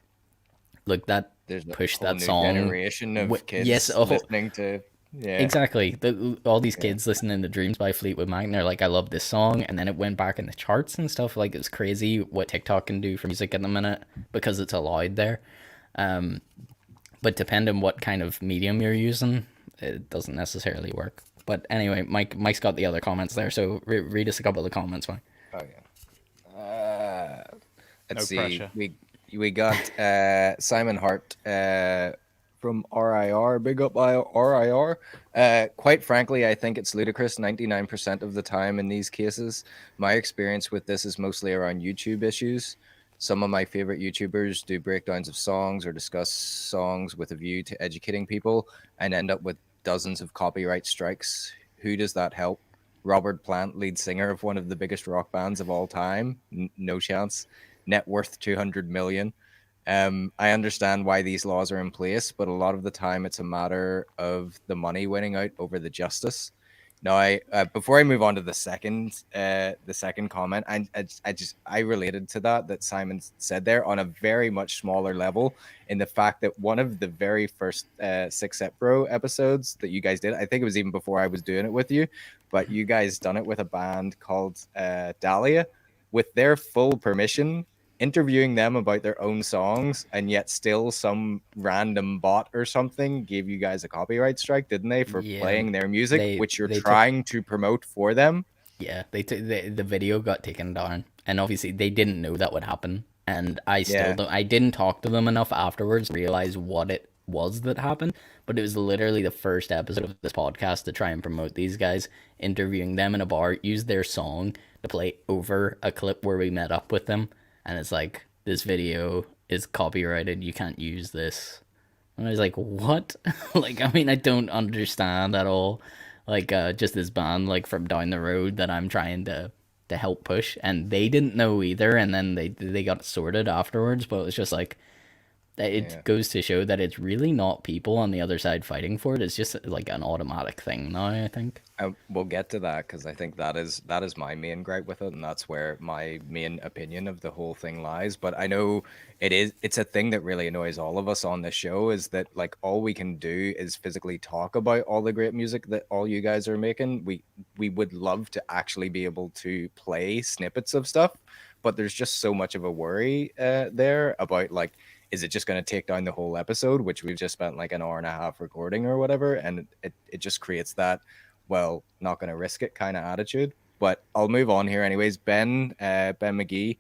look, that There's a pushed whole that new song. generation of kids Yes, listening to. Yeah. exactly. All these kids listening to Dreams by Fleetwood Mac, and they're like, I love this song. And then it went back in the charts and stuff. Like, it's crazy what TikTok can do for music at the minute because it's allowed there. But depending what kind of medium you're using, it doesn't necessarily work. But anyway, Mike's got the other comments there. So read us a couple of the comments, Mike. Oh yeah. Let's No see. pressure. We got Simon Hart from RIR. Big up by RIR. Quite frankly, I think it's ludicrous 99% of the time in these cases. My experience with this is mostly around YouTube issues. Some of my favorite YouTubers do breakdowns of songs or discuss songs with a view to educating people and end up with dozens of copyright strikes. Who does that help? Robert Plant, lead singer of one of the biggest rock bands of all time? No chance. Net worth 200 million. I understand why these laws are in place, but a lot of the time it's a matter of the money winning out over the justice. Now, before I move on to the second comment, I related to that Simon said there on a very much smaller level, in the fact that one of the very first Six Set Bro episodes that you guys did, I think it was even before I was doing it with you, but you guys done it with a band called Dahlia, with their full permission, interviewing them about their own songs, and yet still some random bot or something gave you guys a copyright strike, didn't they, for Yeah, playing their music, which you're they took trying to promote for them? Yeah, they took the video got taken down, and obviously they didn't know that would happen. And I still Yeah. don't. I didn't talk to them enough afterwards to realize what it was that happened. But it was literally the first episode of this podcast to try and promote these guys, interviewing them in a bar, used their song to play over a clip where we met up with them, and it's like, this video is copyrighted. You can't use this. And I was like, what? Like, I mean, I don't understand at all. Like, just this band, like, from down the road that I'm trying to help push. And they didn't know either. And then they got it sorted afterwards. But it was just like, it goes to show that it's really not people on the other side fighting for it. It's just like an automatic thing now, I think. We'll get to that, because I think that is my main gripe with it, and that's where my main opinion of the whole thing lies. But I know it's a thing that really annoys all of us on this show, is that like all we can do is physically talk about all the great music that all you guys are making. We would love to actually be able to play snippets of stuff, but there's just so much of a worry there about, like, is it just going to take down the whole episode, which we've just spent like an hour and a half recording or whatever, and it just creates that, well, not going to risk it kind of attitude. But I'll move on here anyways. Ben McGee,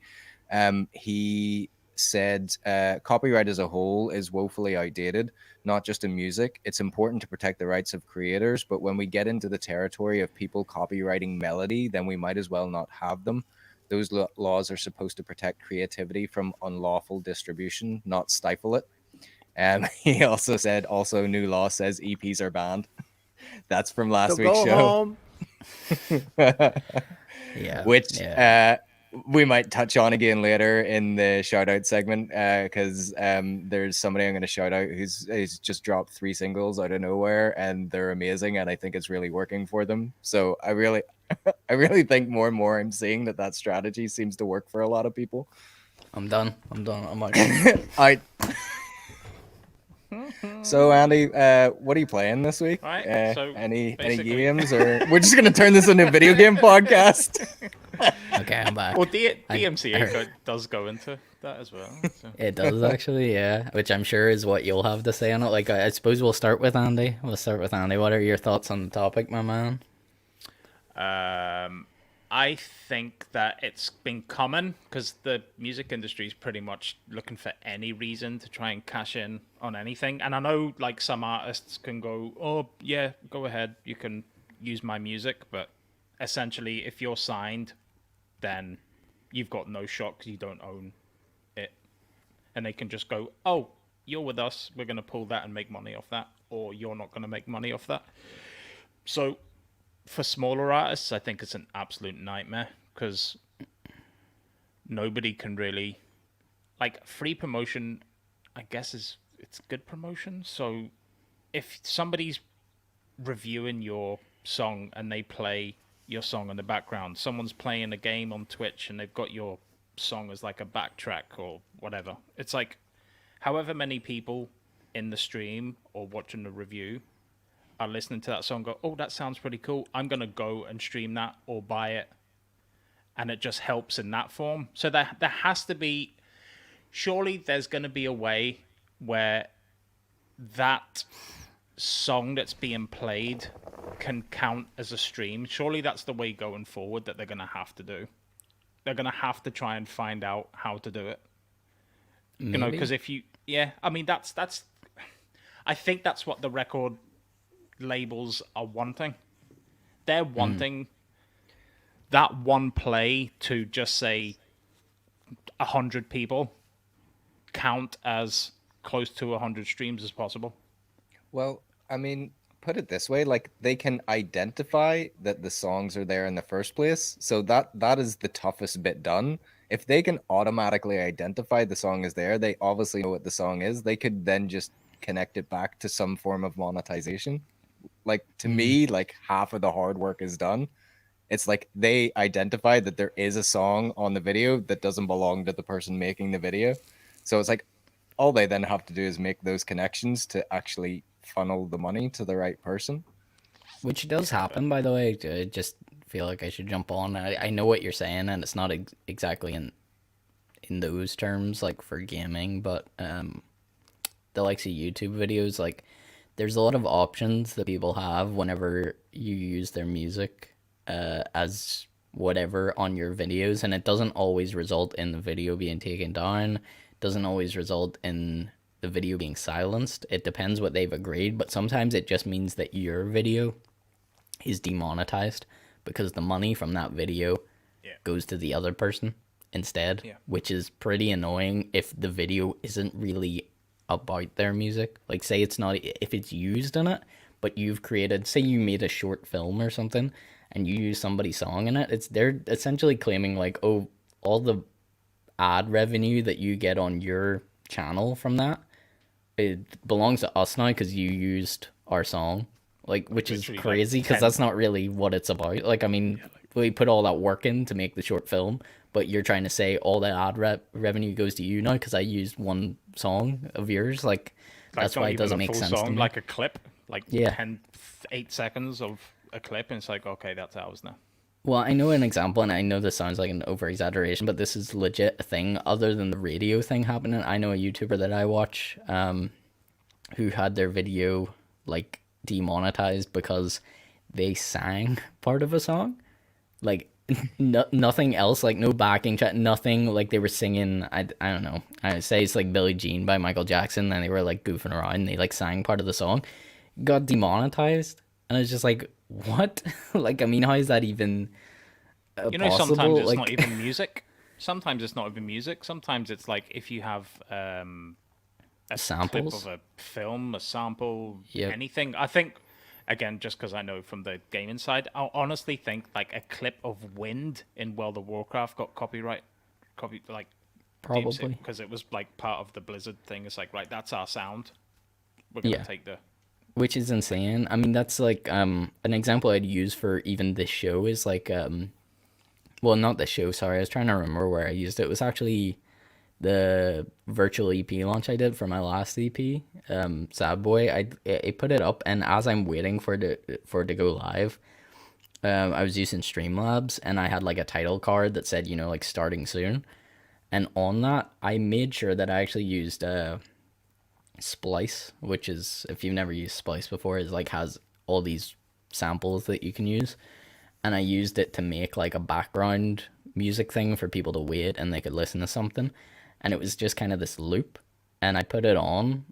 he said copyright as a whole is woefully outdated, not just in music. It's important to protect the rights of creators, but when we get into the territory of people copywriting melody, then we might as well not have them. Those laws are supposed to protect creativity from unlawful distribution, not stifle it. He also said, new law says EPs are banned. That's from last So week's go show. home. Yeah. Which yeah. we might touch on again later in the shout out segment, because there's somebody I'm going to shout out who's just dropped 3 singles out of nowhere, and they're amazing, and I think it's really working for them. So I really think more and more I'm seeing that strategy seems to work for a lot of people. I'm done. I'm out. I So Andy, what are you playing this week? Right, so any basically- games, or we're just gonna turn this into a video game podcast? Okay, I'm back. Well, DMCA does go into that as well. So. It does actually, yeah. Which I'm sure is what you'll have to say on it. Like, I suppose we'll start with Andy. What are your thoughts on the topic, my man? I think that it's been common because the music industry is pretty much looking for any reason to try and cash in on anything. And I know, like, some artists can go, oh, yeah, go ahead, you can use my music. But essentially, if you're signed, then you've got no shot because you don't own it. And they can just go, oh, you're with us, we're going to pull that and make money off that. Or you're not going to make money off that. So for smaller artists, I think it's an absolute nightmare because nobody can really like free promotion. I guess it's good promotion. So if somebody's reviewing your song and they play your song in the background, someone's playing a game on Twitch and they've got your song as like a backtrack or whatever. It's like however many people in the stream or watching the review are listening to that song, go, oh, that sounds pretty cool. I'm going to go and stream that or buy it. And it just helps in that form. So there has to be, surely there's going to be a way where that song that's being played can count as a stream. Surely that's the way going forward that they're going to have to do. They're going to have to try and find out how to do it. Maybe. You know, because if you, yeah, I mean, that's, I think that's what the record labels are wanting. They're wanting that one play to just say 100 people count as close to 100 streams as possible. Well, I mean, put it this way, like they can identify that the songs are there in the first place. So that is the toughest bit done. If they can automatically identify the song is there, they obviously know what the song is. They could then just connect it back to some form of monetization. Like to me, like half of the hard work is done. It's like they identify that there is a song on the video that doesn't belong to the person making the video. So it's like all they then have to do is make those connections to actually funnel the money to the right person. Which does happen, by the way. I just feel like I should jump on. I know what you're saying, and it's not exactly in those terms, like for gaming, but the likes of YouTube videos, like there's a lot of options that people have whenever you use their music as whatever on your videos, and it doesn't always result in the video being taken down, doesn't always result in the video being silenced. It depends what they've agreed, but sometimes it just means that your video is demonetized because the money from that video goes to the other person instead, which is pretty annoying if the video isn't really about their music. Like say it's not, if it's used in it, but you've created, say you made a short film or something and you use somebody's song in it, they're essentially claiming like, oh, all the ad revenue that you get on your channel from that, it belongs to us now because you used our song, like, which is crazy because that's not really what it's about. Like, I mean, we put all that work in to make the short film, but you're trying to say all the ad revenue goes to you now because I used one song of yours. Like that's why it doesn't make sense to me. Like a clip, like 8 seconds of a clip, and it's like, okay, that's ours now. Well, I know an example, and I know this sounds like an over-exaggeration, but this is legit a thing other than the radio thing happening. I know a YouTuber that I watch who had their video, like, demonetized because they sang part of a song. Like, nothing else, like, no backing track, nothing, like, they were singing, I don't know, I say it's, like, Billie Jean by Michael Jackson, and they were, like, goofing around, and they, like, sang part of the song. Got demonetized, and I was just like, what? Like, I mean, how is that even possible? Sometimes it's like, not even music. Sometimes it's not even music. Sometimes it's like if you have a samples clip of a film, a sample, Yep. anything. I think, again, just because I know from the gaming side, I honestly think like a clip of wind in World of Warcraft got copyright, probably. because it was like part of the Blizzard thing. It's like, right, that's our sound. We're gonna take the. Which is insane. I mean, that's like an example I'd use for even this show is like well, not the show, sorry. I was trying to remember where I used it. It was actually the virtual EP launch I did for my last EP, Sad Boy. I put it up, and as I'm waiting for it to go live, I was using Streamlabs, and I had like a title card that said, like starting soon. And on that, I made sure that I actually used Splice, which is, if you've never used Splice before, is like has all these samples that you can use, and I used it to make like a background music thing for people to wait and they could listen to something, and it was just kind of this loop, and I put it on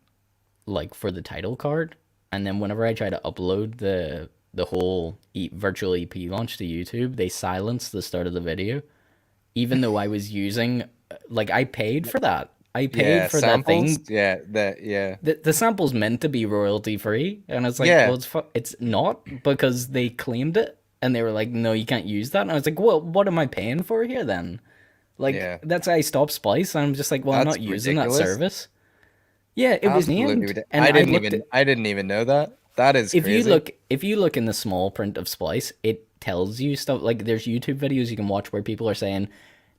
like for the title card, and then whenever I try to upload the whole virtual EP launch to YouTube, they silenced the start of the video, even though I was using, like, I paid for that. I paid for samples, that thing. The sample's meant to be royalty free, and it's like, well, it's not, because they claimed it, And they were like, no, you can't use that. And I was like, well, what am I paying for here then? Like, Yeah. that's why I stopped Splice. And I'm just like, well, I'm That's not using ridiculous. that service. Yeah, it was named. And I looked at, didn't even know that. That is if crazy. if you look in the small print of Splice, it tells you stuff. Like, there's YouTube videos you can watch where people are saying,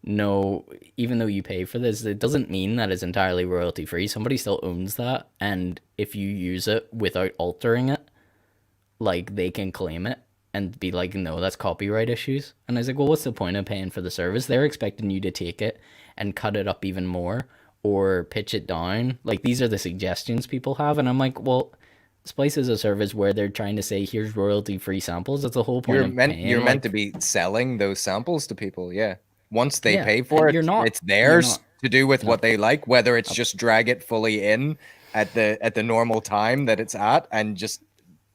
no, even though you pay for this, it doesn't mean that it's entirely royalty free. Somebody still owns that, and if you use it without altering it, like, they can claim it and be like, no, that's copyright issues. And I was like, well, what's the point of paying for the service? They're expecting you to take it and cut it up even more or pitch it down. Like, these are the suggestions people have, and I'm like, well, Splice is a service where they're trying to say, here's royalty free samples. That's the whole point of paying. You're meant like, to be selling those samples to people. Yeah. Once they Yeah, pay for and it, you're not. it's You're theirs not. to do with what they like, whether it's just drag it fully in at the normal time that it's at and just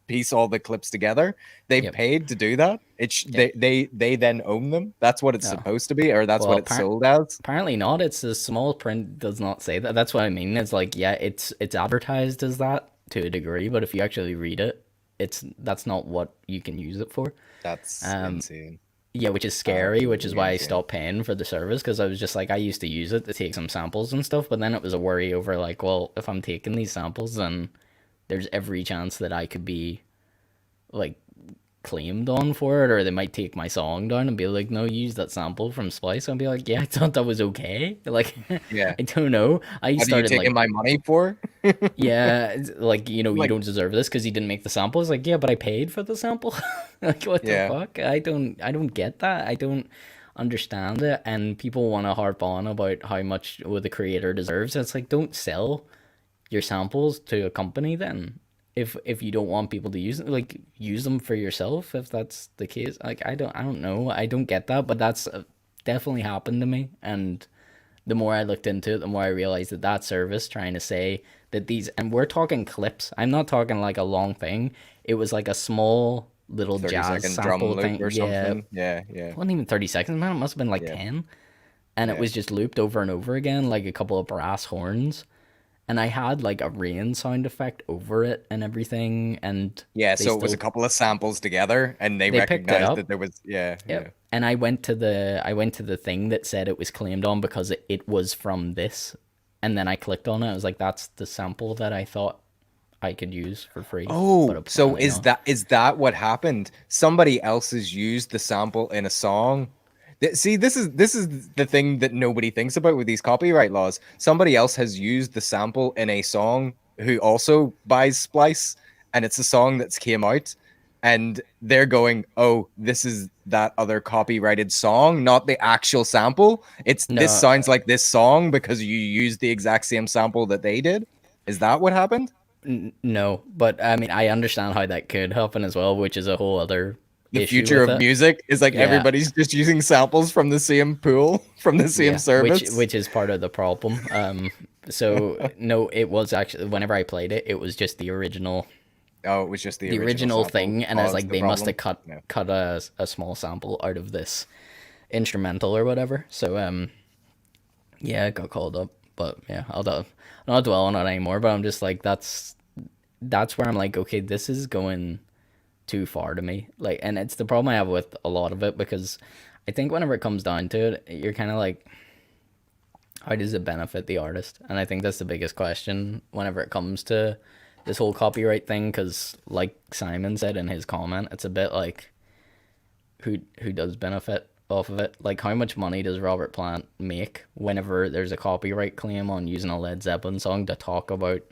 piece all the clips together. They've Yep. paid to do that. They then own them. That's what it's supposed to be, or that's Well, what it's sold as. Apparently not. It's the small print does not say that. That's what I mean. It's like, yeah, it's advertised as that to a degree, but if you actually read it, that's not what you can use it for. That's Um, insane. Yeah, which is scary, which is Absolutely why I insane. stopped paying for the service, because I was just like, I used to use it to take some samples and stuff, but then it was a worry over like, well, if I'm taking these samples, then there's every chance that I could be like claimed on for it, or they might take my song down and be like, no, use that sample from Splice. I'll be like, yeah, I thought that was okay. Like, Yeah. I don't know. I What are you started taking like, my money for? yeah, like, you Like- don't deserve this because you didn't make the sample. It's like, yeah, but I paid for the sample. Like, what Yeah. the fuck? I don't get that. I don't understand it. And people want to harp on about how much the creator deserves. It's like, don't sell your samples to a company then. If you don't want people to use it, like, use them for yourself if that's the case. Like, I don't know. I don't get that, but that's definitely happened to me. And the more I looked into it, the more I realized that service trying to say that these, and we're talking clips. I'm not talking like a long thing. It was like a small little 30-second jazz drum sample loop thing. or Yeah, something. Yeah, yeah. it wasn't even 30 seconds, man. It must have been like Yeah. 10. And it Yeah. was just looped over and over again, like a couple of brass horns. And I had like a rain sound effect over it and everything. And Yeah, they so it was a still- couple of samples together, and they They picked it recognized up. that there was Yep. yeah. And I went to the thing that said it was claimed on because it was from this. And then I clicked on it. I was like, that's the sample that I thought I could use for free. Oh, But so apparently not. is that what happened? Somebody else has used the sample in a song. See, this is the thing that nobody thinks about with these copyright laws. Somebody else has used the sample in a song who also buys Splice, and it's a song that's came out, and they're going, "Oh, this is that other copyrighted song, not the actual sample. It's No. this sounds like this song because you used the exact same sample that they did." Is that what happened? No, but I mean, I understand how that could happen as well, which is a whole other The issue future with of it. music is like Yeah. everybody's just using samples from the same pool, from the same Yeah, service. which is part of the problem. So no, it was actually, whenever I played it, it was just the original Oh, it was just the original sample thing, and I was caused like, the they must have problem? cut a small sample out of this instrumental or whatever. So yeah, it got called up, but yeah, I'll not dwell on it anymore. But I'm just like, that's where I'm like, okay, this is going too far to me. Like, and it's the problem I have with a lot of it, because I think whenever it comes down to it, you're kind of like, how does it benefit the artist? And I think that's the biggest question whenever it comes to this whole copyright thing, because like Simon said in his comment, it's a bit like, who does benefit off of it? Like, how much money does Robert Plant make whenever there's a copyright claim on using a Led Zeppelin song to talk about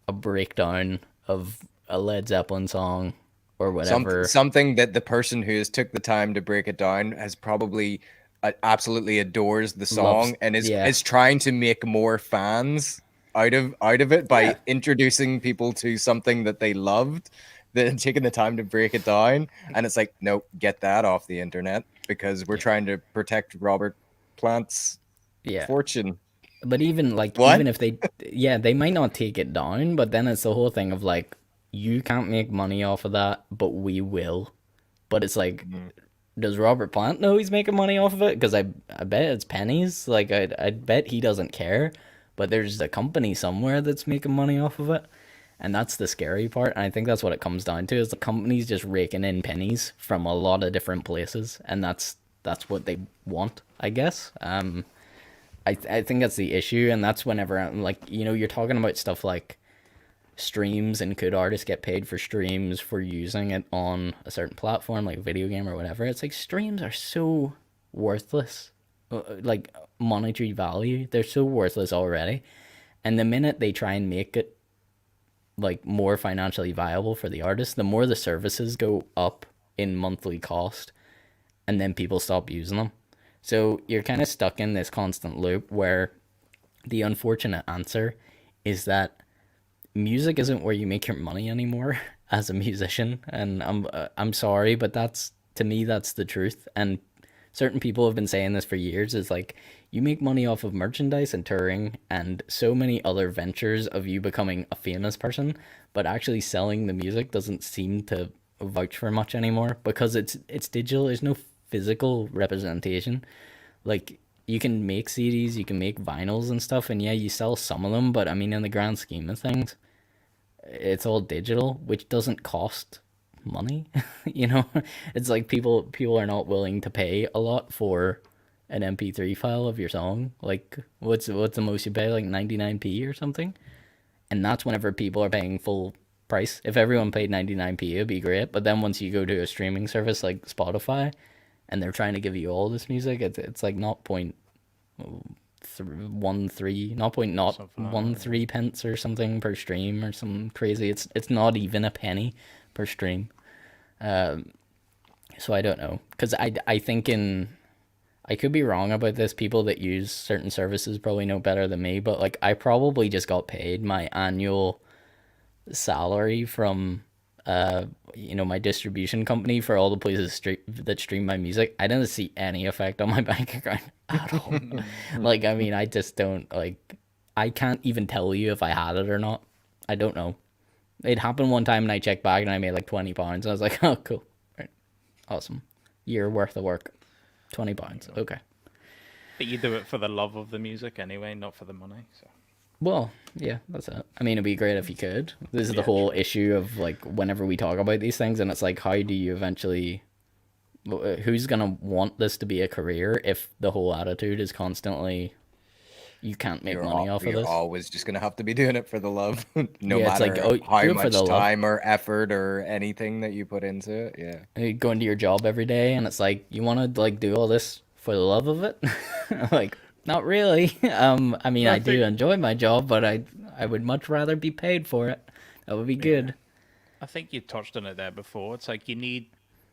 a breakdown of a Led Zeppelin song or whatever? Something that the person who has took the time to break it down has probably absolutely adores the song Loves- and yeah. is trying to make more fans out of it by Yeah. introducing people to something that they loved, then taking the time to break it down. And it's like, nope, get that off the internet because we're trying to protect Robert Plant's Yeah. fortune. But even like, What? even if they, yeah, they might not take it down, but then it's the whole thing of like, you can't make money off of that, but we will. But it's like, does Robert Plant know he's making money off of it? Because I bet it's pennies. Like, I bet he doesn't care. But there's a company somewhere that's making money off of it. And that's the scary part. And I think that's what it comes down to is the companies just raking in pennies from a lot of different places, and that's what they want, I guess. I think that's the issue, and that's whenever I'm like, you're talking about stuff like streams, and could artists get paid for streams for using it on a certain platform like a video game or whatever. It's like streams are so worthless, like monetary value, they're so worthless already. And the minute they try and make it like more financially viable for the artist, the more the services go up in monthly cost, and then people stop using them. So you're kind of stuck in this constant loop where the unfortunate answer is that music isn't where you make your money anymore as a musician. And I'm sorry, but that's, to me, that's the truth. And certain people have been saying this for years, is like, you make money off of merchandise and touring and so many other ventures of you becoming a famous person, but actually selling the music doesn't seem to vouch for much anymore, because it's digital. There's no physical representation. Like, you can make CDs, you can make vinyls and stuff, and yeah, you sell some of them, but I mean, in the grand scheme of things, it's all digital, which doesn't cost money. It's like people are not willing to pay a lot for an MP3 file of your song. Like, what's the most you pay? Like 99p or something. And that's whenever people are paying full price. If everyone paid 99p, it'd be great. But then once you go to a streaming service like Spotify, and they're trying to give you all this music, it's like not point one three, not point not Something like one that. three pence or something per stream or something crazy. It's not even a penny per stream. So I don't know, because I think I could be wrong about this. People that use certain services probably know better than me, but like, I probably just got paid my annual salary from my distribution company for all the places that stream my music. I didn't see any effect on my bank account at all. Like, I mean, I just don't, like, I can't even tell you if I had it or not. I don't know. It happened one time and I checked back and I made like £20. I was like, oh, cool. Right. Awesome. Year worth of work. £20. Okay. But you do it for the love of the music anyway, not for the money. So Well, yeah, that's it. I mean, it'd be great if you could. This is the Yeah, whole issue of like, whenever we talk about these things, and it's like, how do you eventually, who's gonna want this to be a career if the whole attitude is constantly, you can't make money off of You're this? always just gonna have to be doing it for the love, no Yeah, it's like, matter oh, how do it for much the love. time or effort or anything that you put into it. Yeah. You go into your job every day, and it's like, you want to like do all this for the love of it? Like, not really. I mean, I I do think enjoy my job, but I would much rather be paid for it. That would be good. I think you touched on it there before. It's like you need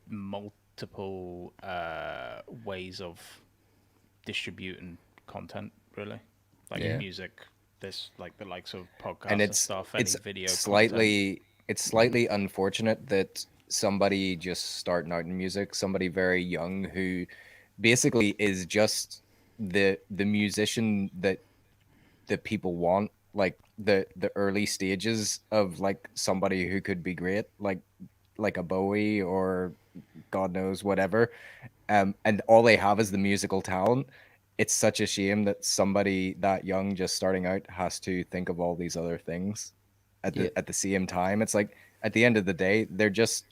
multiple ways of distributing content, really. Like Yeah. music, this like the likes of podcasts And and stuff, any it's video content. slightly unfortunate that somebody just starting out in music, somebody very young who basically is just the musician that people want, like the early stages of like somebody who could be great, like a Bowie or God knows whatever, and all they have is the musical talent. It's such a shame that somebody that young just starting out has to think of all these other things Yeah. at the same time. It's like at the end of the day, they're just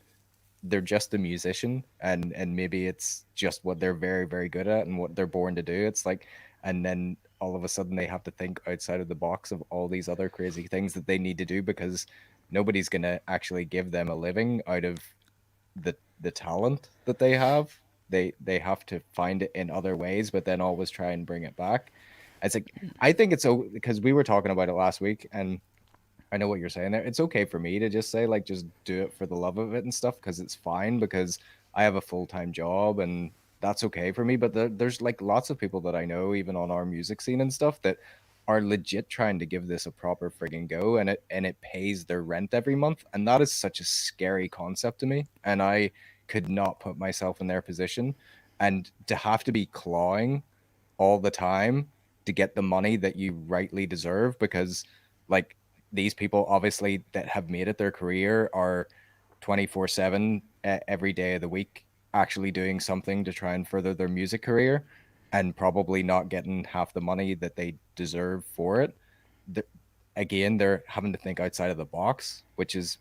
a musician, and maybe it's just what they're very very good at and what they're born to do. It's like, and then all of a sudden they have to think outside of the box of all these other crazy things that they need to do, because nobody's going to actually give them a living out of the talent that they have. They have to find it in other ways, but then always try and bring it back. It's like, I think it's so, because we were talking about it last week, and I know what you're saying there. It's okay for me to just say, like, just do it for the love of it and stuff, because it's fine, because I have a full-time job and that's okay for me. But there's like lots of people that I know, even on our music scene and stuff, that are legit trying to give this a proper frigging go, and it pays their rent every month. And that is such a scary concept to me. And I could not put myself in their position. And to have to be clawing all the time to get the money that you rightly deserve, because like these people obviously that have made it their career are 24/7 every day of the week actually doing something to try and further their music career, and probably not getting half the money that they deserve for it. again, they're having to think outside of the box, which is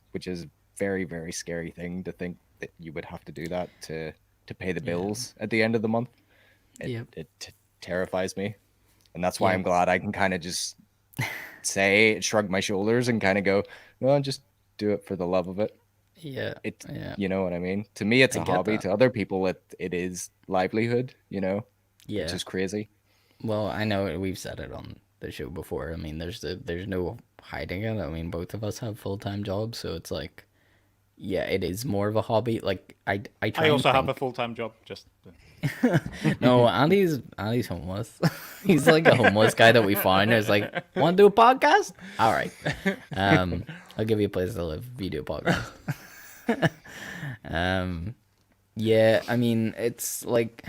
very, very scary thing to think that you would have to do that to pay the bills at the end of the month. Yep. It terrifies me, and that's why Yeah. I'm glad I can kind of just shrug my shoulders and kind of go, no, just do it for the love of it. Yeah. It, Yeah. you know what I mean? To me, it's I a get hobby. that. To other people, it is livelihood. Which Yeah. is crazy. Well, I know we've said it on the show before. I mean, there's no hiding it. I mean, both of us have full-time jobs, so it's like, yeah, it is more of a hobby. Like I try I and also have a think. full-time job. Just No, Andy's homeless. He's like a homeless guy that we find. It's like, want to do a podcast? All right. I'll give you a place to live if you do a podcast. Yeah, I mean, it's like,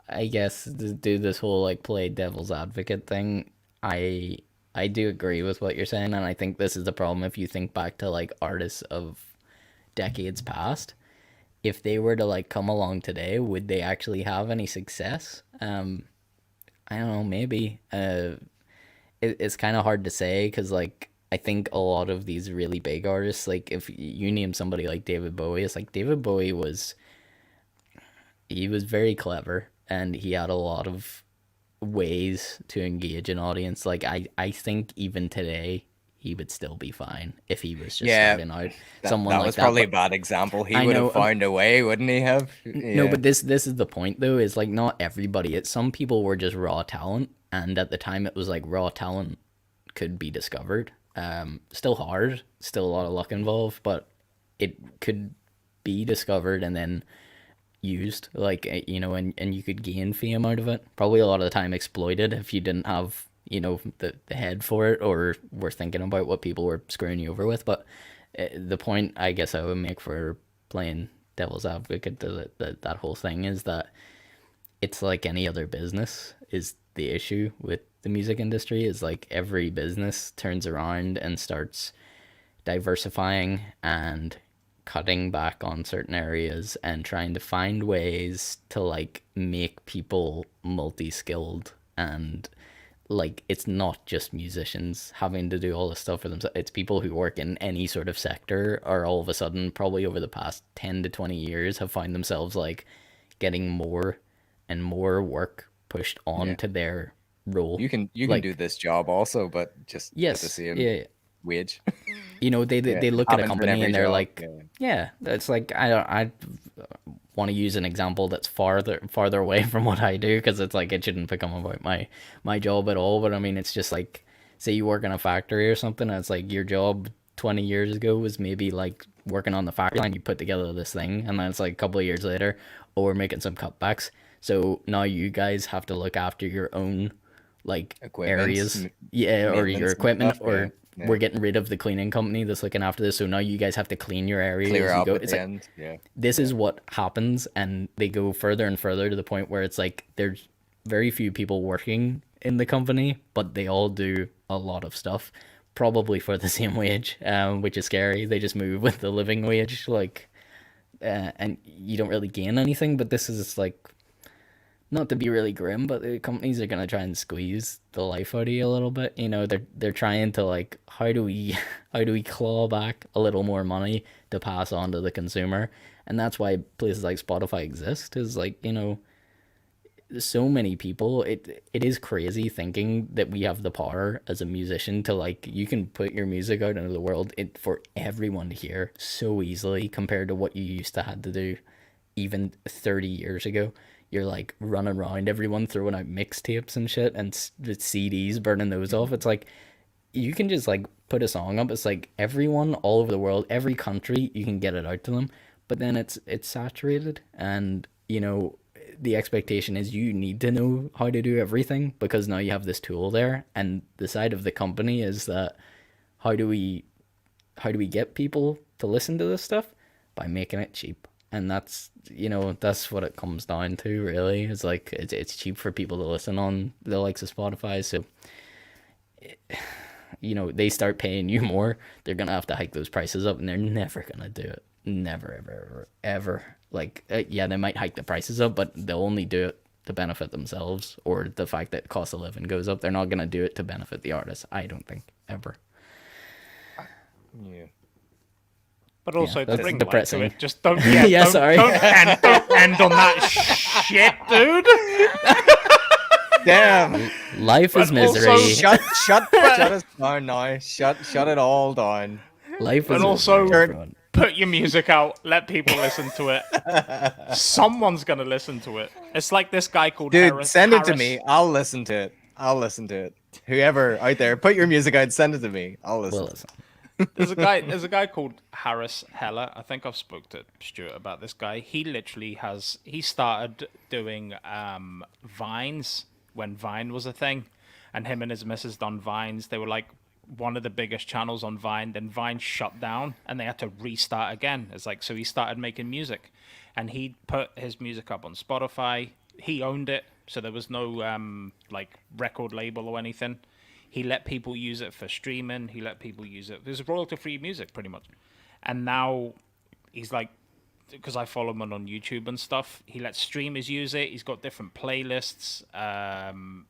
I guess to do this whole like play devil's advocate thing, I do agree with what you're saying, and I think this is the problem if you think back to like artists of decades past. If they were to like come along today, would they actually have any success? I don't know, maybe. It's kind of hard to say because like I think a lot of these really big artists, like if you name somebody like David Bowie, it's like David Bowie he was very clever and he had a lot of ways to engage an audience. Like I think even today he would still be fine if he was just Yeah, starting out. That, Someone that like was that. probably a But bad example. He I would know, have found a way, wouldn't he have? no, Yeah. but this is the point though. Is like not everybody. It's some people were just raw talent, and at the time it was like raw talent could be discovered. Still hard, still a lot of luck involved, but it could be discovered and then used, like and you could gain fame out of it. Probably a lot of the time exploited if you didn't have the head for it or were thinking about what people were screwing you over with. But the point I guess I would make for playing devil's advocate to that whole thing is that it's like any other business is the issue with the music industry is like every business turns around and starts diversifying and cutting back on certain areas and trying to find ways to like make people multi-skilled and like it's not just musicians having to do all this stuff for themselves. It's people who work in any sort of sector are all of a sudden probably over the past 10 to 20 years have found themselves like getting more and more work pushed onto their role. You can like, do this job also, but just at the yes, same yeah. wage. They look at a happens in company every and they're job, like, yeah, it's like I want to use an example that's farther away from what I do because it's like it shouldn't become about my job at all. But I mean, it's just like say you work in a factory or something, and it's like your job 20 years ago was maybe like working on the factory line. You put together this thing, and then it's like a couple of years later, oh, we're making some cutbacks. So now you guys have to look after your own like Equipment, areas, yeah, or maintenance your and equipment, stuff, or yeah. we're getting rid of the cleaning company that's looking after this. So now you guys have to clean your area Clear as you up go. at It's the like end. Yeah. this is what happens, and they go further and further to the point where it's like there's very few people working in the company, but they all do a lot of stuff, probably for the same wage, which is scary. They just move with the living wage, like, and you don't really gain anything. But this is like not to be really grim, but the companies are gonna try and squeeze the life out of you a little bit. They're trying to like how do we how do we claw back a little more money to pass on to the consumer, and that's why places like Spotify exist. Is like so many people. It is crazy thinking that we have the power as a musician to like you can put your music out into the world for everyone to hear so easily compared to what you used to had to do even 30 years ago. You're like running around everyone throwing out mixtapes and shit and CDs burning those off. It's like you can just like put a song up. It's like everyone all over the world, every country, you can get it out to them. But then it's saturated, and the expectation is you need to know how to do everything because now you have this tool there. And the side of the company is that how do we get people to listen to this stuff? By making it cheap. And that's what it comes down to really. It's like it's cheap for people to listen on the likes of Spotify. So they start paying you more, they're gonna have to hike those prices up, and they're never gonna do it. Never, ever, ever, ever. Like, yeah, they might hike the prices up, but they'll only do it to benefit themselves or the fact that cost of living goes up. They're not gonna do it to benefit the artist. I don't think ever. Yeah. But also, to that's bring light to depressing. it, just don't. Yeah, Yeah, don't, sorry. don't end on that shit, dude. Damn. Life is But also- misery. Shut us down now. Shut it all down. Life is And also- misery, everyone. Put your music out. Let people listen to it. Someone's gonna listen to it. It's like this guy called Dude, Harris. send it to Harris- me. I'll listen to it. Whoever out there, put your music out, send it to me. I'll listen. Well, listen. There's a guy called Harris Heller. I think I've spoke to Stuart about this guy. He literally he started doing vines when Vine was a thing, and him and his missus done vines. They were like one of the biggest channels on Vine. Then Vine shut down, and they had to restart again. It's like, so he started making music, and he put his music up on Spotify. He owned it, so there was no like record label or anything. He let people use it for streaming. He let people use it. It was royalty-free music, pretty much. And now he's like, because I follow him on YouTube and stuff, he lets streamers use it. He's got different playlists.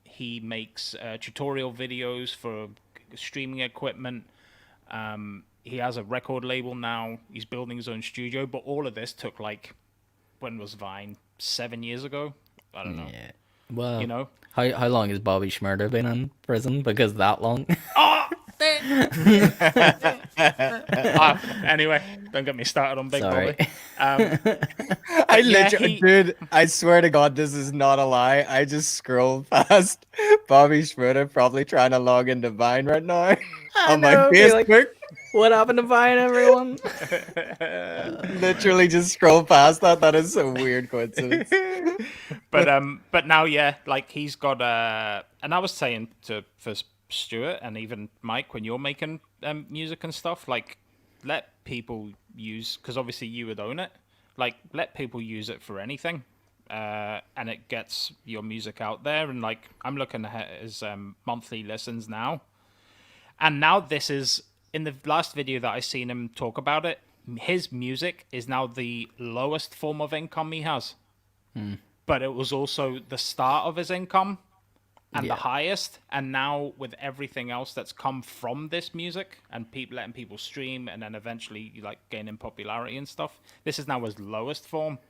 He makes tutorial videos for streaming equipment. He has a record label now. He's building his own studio. But all of this took like, when was Vine? 7 years ago? I don't know. Yeah. Well, You know? how long has Bobby Schmurder been in prison? Because that long? Anyway, don't get me started on Big Sorry. Bobby. I yeah, literally, dude, I swear to God, this is not a lie. I just scrolled past Bobby Schmurder probably trying to log into Vine right now on my know, be like- Facebook. What happened to Vine, everyone? Literally just scroll past that. That is a weird coincidence. But now, yeah, like he's got and I was saying for Stuart and even Mike, when you're making music and stuff, like let people use, because obviously you would own it, like let people use it for anything, and it gets your music out there. And like I'm looking at his monthly listens now, and now this is in the last video that I seen him talk about it. His music is now the lowest form of income he has. But it was also the start of his income and Yeah. the highest. And now with everything else that's come from this music and letting people stream and then eventually like gaining popularity and stuff, this is now his lowest form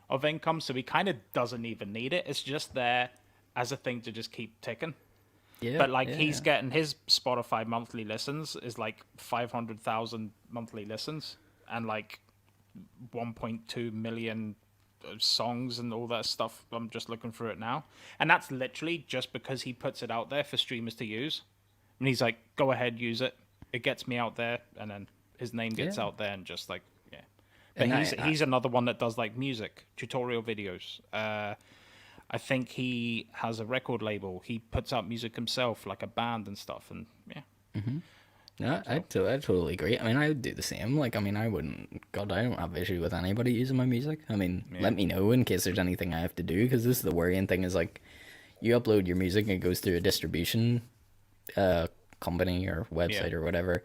of income. So he kind of doesn't even need it. It's just there as a thing to just keep ticking. Yeah, But like yeah. he's getting his Spotify monthly listens is like 500,000 monthly listens and like 1.2 million songs and all that stuff. I'm just looking through it now, and that's literally just because he puts it out there for streamers to use. And he's like, "Go ahead, use it. It gets me out there," and then his name gets Yeah. out there, and just like, yeah. But And he's another one that does like music tutorial videos. I think he has a record label. He puts out music himself, like a band and stuff. And yeah, No, I totally agree. I mean, I would do the same. Like, I mean, I don't have issue with anybody using my music. I mean, let me know in case there's anything I have to do, because this is the worrying thing is, like, you upload your music and it goes through a distribution company or website or whatever,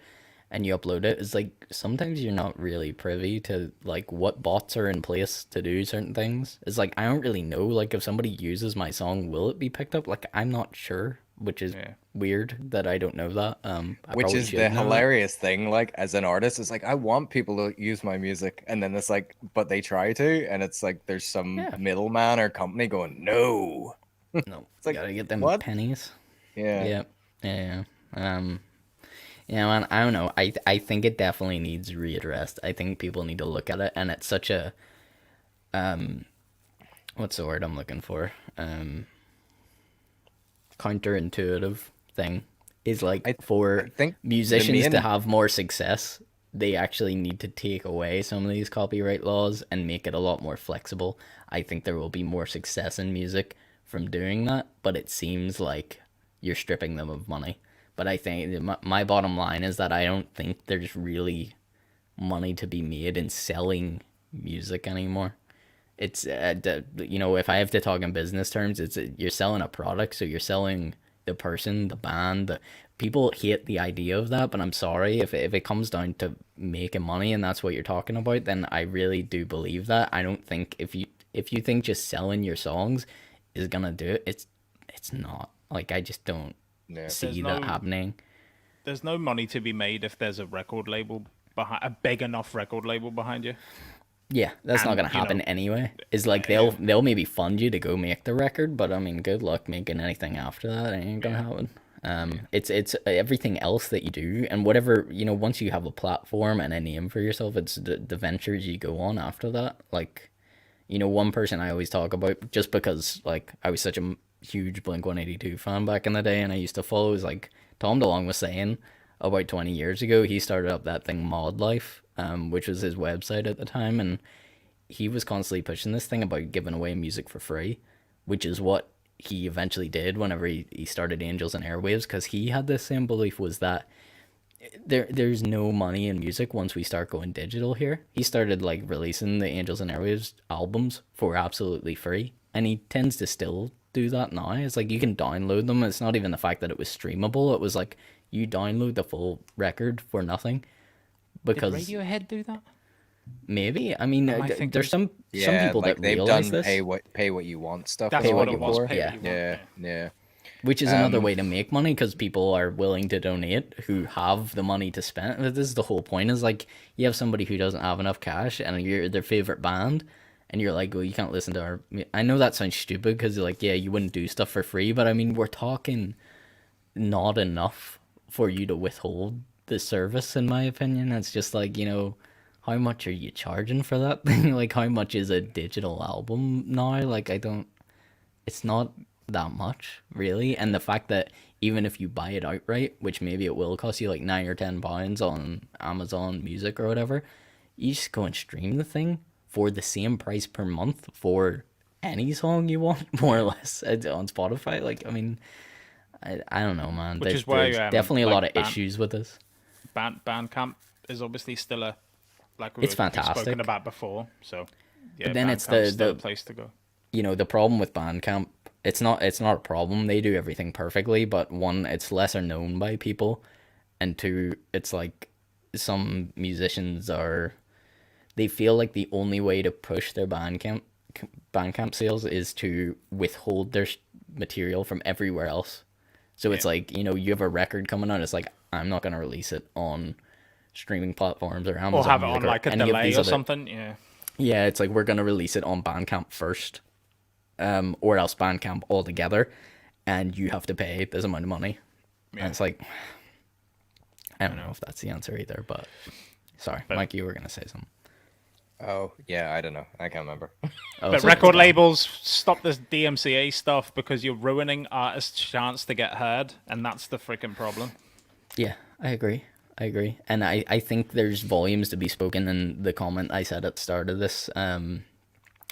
and you upload it. It's like, sometimes you're not really privy to, like, what bots are in place to do certain things. It's like, I don't really know, like, if somebody uses my song, will it be picked up? Like, I'm not sure, which is weird that I don't know that. I Which probably is should the know that. hilarious thing, like, as an artist, it's like, I want people to use my music, and then it's like, but they try to, and it's like, there's some middleman or company going, no. No, like, gotta get them what? pennies. Yeah. Yeah. Yeah, man, I don't know. I think it definitely needs readdressed. I think people need to look at it, and it's such a what's the word I'm looking for? Counterintuitive thing is like for think the musicians to main- have more success, they actually need to take away some of these copyright laws and make it a lot more flexible. I think there will be more success in music from doing that, but it seems like you're stripping them of money. But I think my bottom line is that I don't think there's really money to be made in selling music anymore. It's if I have to talk in business terms, you're selling a product, so you're selling the person, the band. People hate the idea of that, but I'm sorry, if it comes down to making money and that's what you're talking about, then I really do believe that. I don't think if you think just selling your songs is gonna do it. It's not. Like, I just don't see There's that no- happening. There's no money to be made if there's a record label behind, a big enough record label behind you. Yeah, that's not And, gonna you know, happen anyway. It's like they'll maybe fund you to go make the record, but I mean, good luck making anything after that. It ain't gonna happen. It's everything else that you do, and whatever, you know, once you have a platform and a name for yourself, it's the ventures you go on after that. Like, you know, one person I always talk about, just because like I was such a huge Blink-182 fan back in the day, and I used to follow, is like Tom DeLonge was saying about 20 years ago, he started up that thing Mod Life, which was his website at the time, and he was constantly pushing this thing about giving away music for free, which is what he eventually did whenever he started Angels and Airwaves, because he had this same belief, was that there's no money in music once we start going digital here. He started like releasing the Angels and Airwaves albums for absolutely free, and he tends to still do that now. It's like you can download them. It's not even the fact that it was streamable. It was like you download the full record for nothing. Because Did Radiohead do that? maybe, I mean, thinking- there's some Yeah, people like that they've realize done this. pay what you want stuff. That's Pay what what it you was. want, Pay yeah. what you want, Yeah. Which is another way to make money, because people are willing to donate who have the money to spend. This is the whole point, is like you have somebody who doesn't have enough cash and you're their favorite band, and you're like, well, you can't listen to our... I know that sounds stupid, because like, yeah, you wouldn't do stuff for free, but I mean, we're talking not enough for you to withhold the service, in my opinion. It's just like, you know, how much are you charging for that thing? Like, how much is a digital album now? Like, I don't... It's not that much, really. And the fact that even if you buy it outright, which maybe it will cost you like £9 or £10 on Amazon Music or whatever, you just go and stream the thing for the same price per month for any song you want, more or less, on Spotify. Like, I mean, I don't know, man. Which is why, there's definitely a lot of like, issues with this. Bandcamp is obviously still a, like It's we've fantastic. spoken about before. So yeah, But then it's Bandcamp's still the a place to go. You know, the problem with Bandcamp, it's not a problem. They do everything perfectly, but one, it's lesser known by people, and two, it's like some musicians they feel like the only way to push their Bandcamp sales is to withhold their material from everywhere else. So it's like, you know, you have a record coming out, it's like, I'm not going to release it on streaming platforms or Amazon Or have it Music on like a any of delay these or other... something. Yeah. Yeah, it's like, we're going to release it on Bandcamp first, or else Bandcamp altogether, and you have to pay this amount of money. Yeah. And it's like, I don't know if that's the answer either, but sorry, Mike, you were going to say something. Oh, yeah, I don't know. I can't remember. Oh, But so- record labels, stop this DMCA stuff, because you're ruining artists' chance to get heard, and that's the freaking problem. Yeah, I agree. And I think there's volumes to be spoken in the comment I said at the start of this on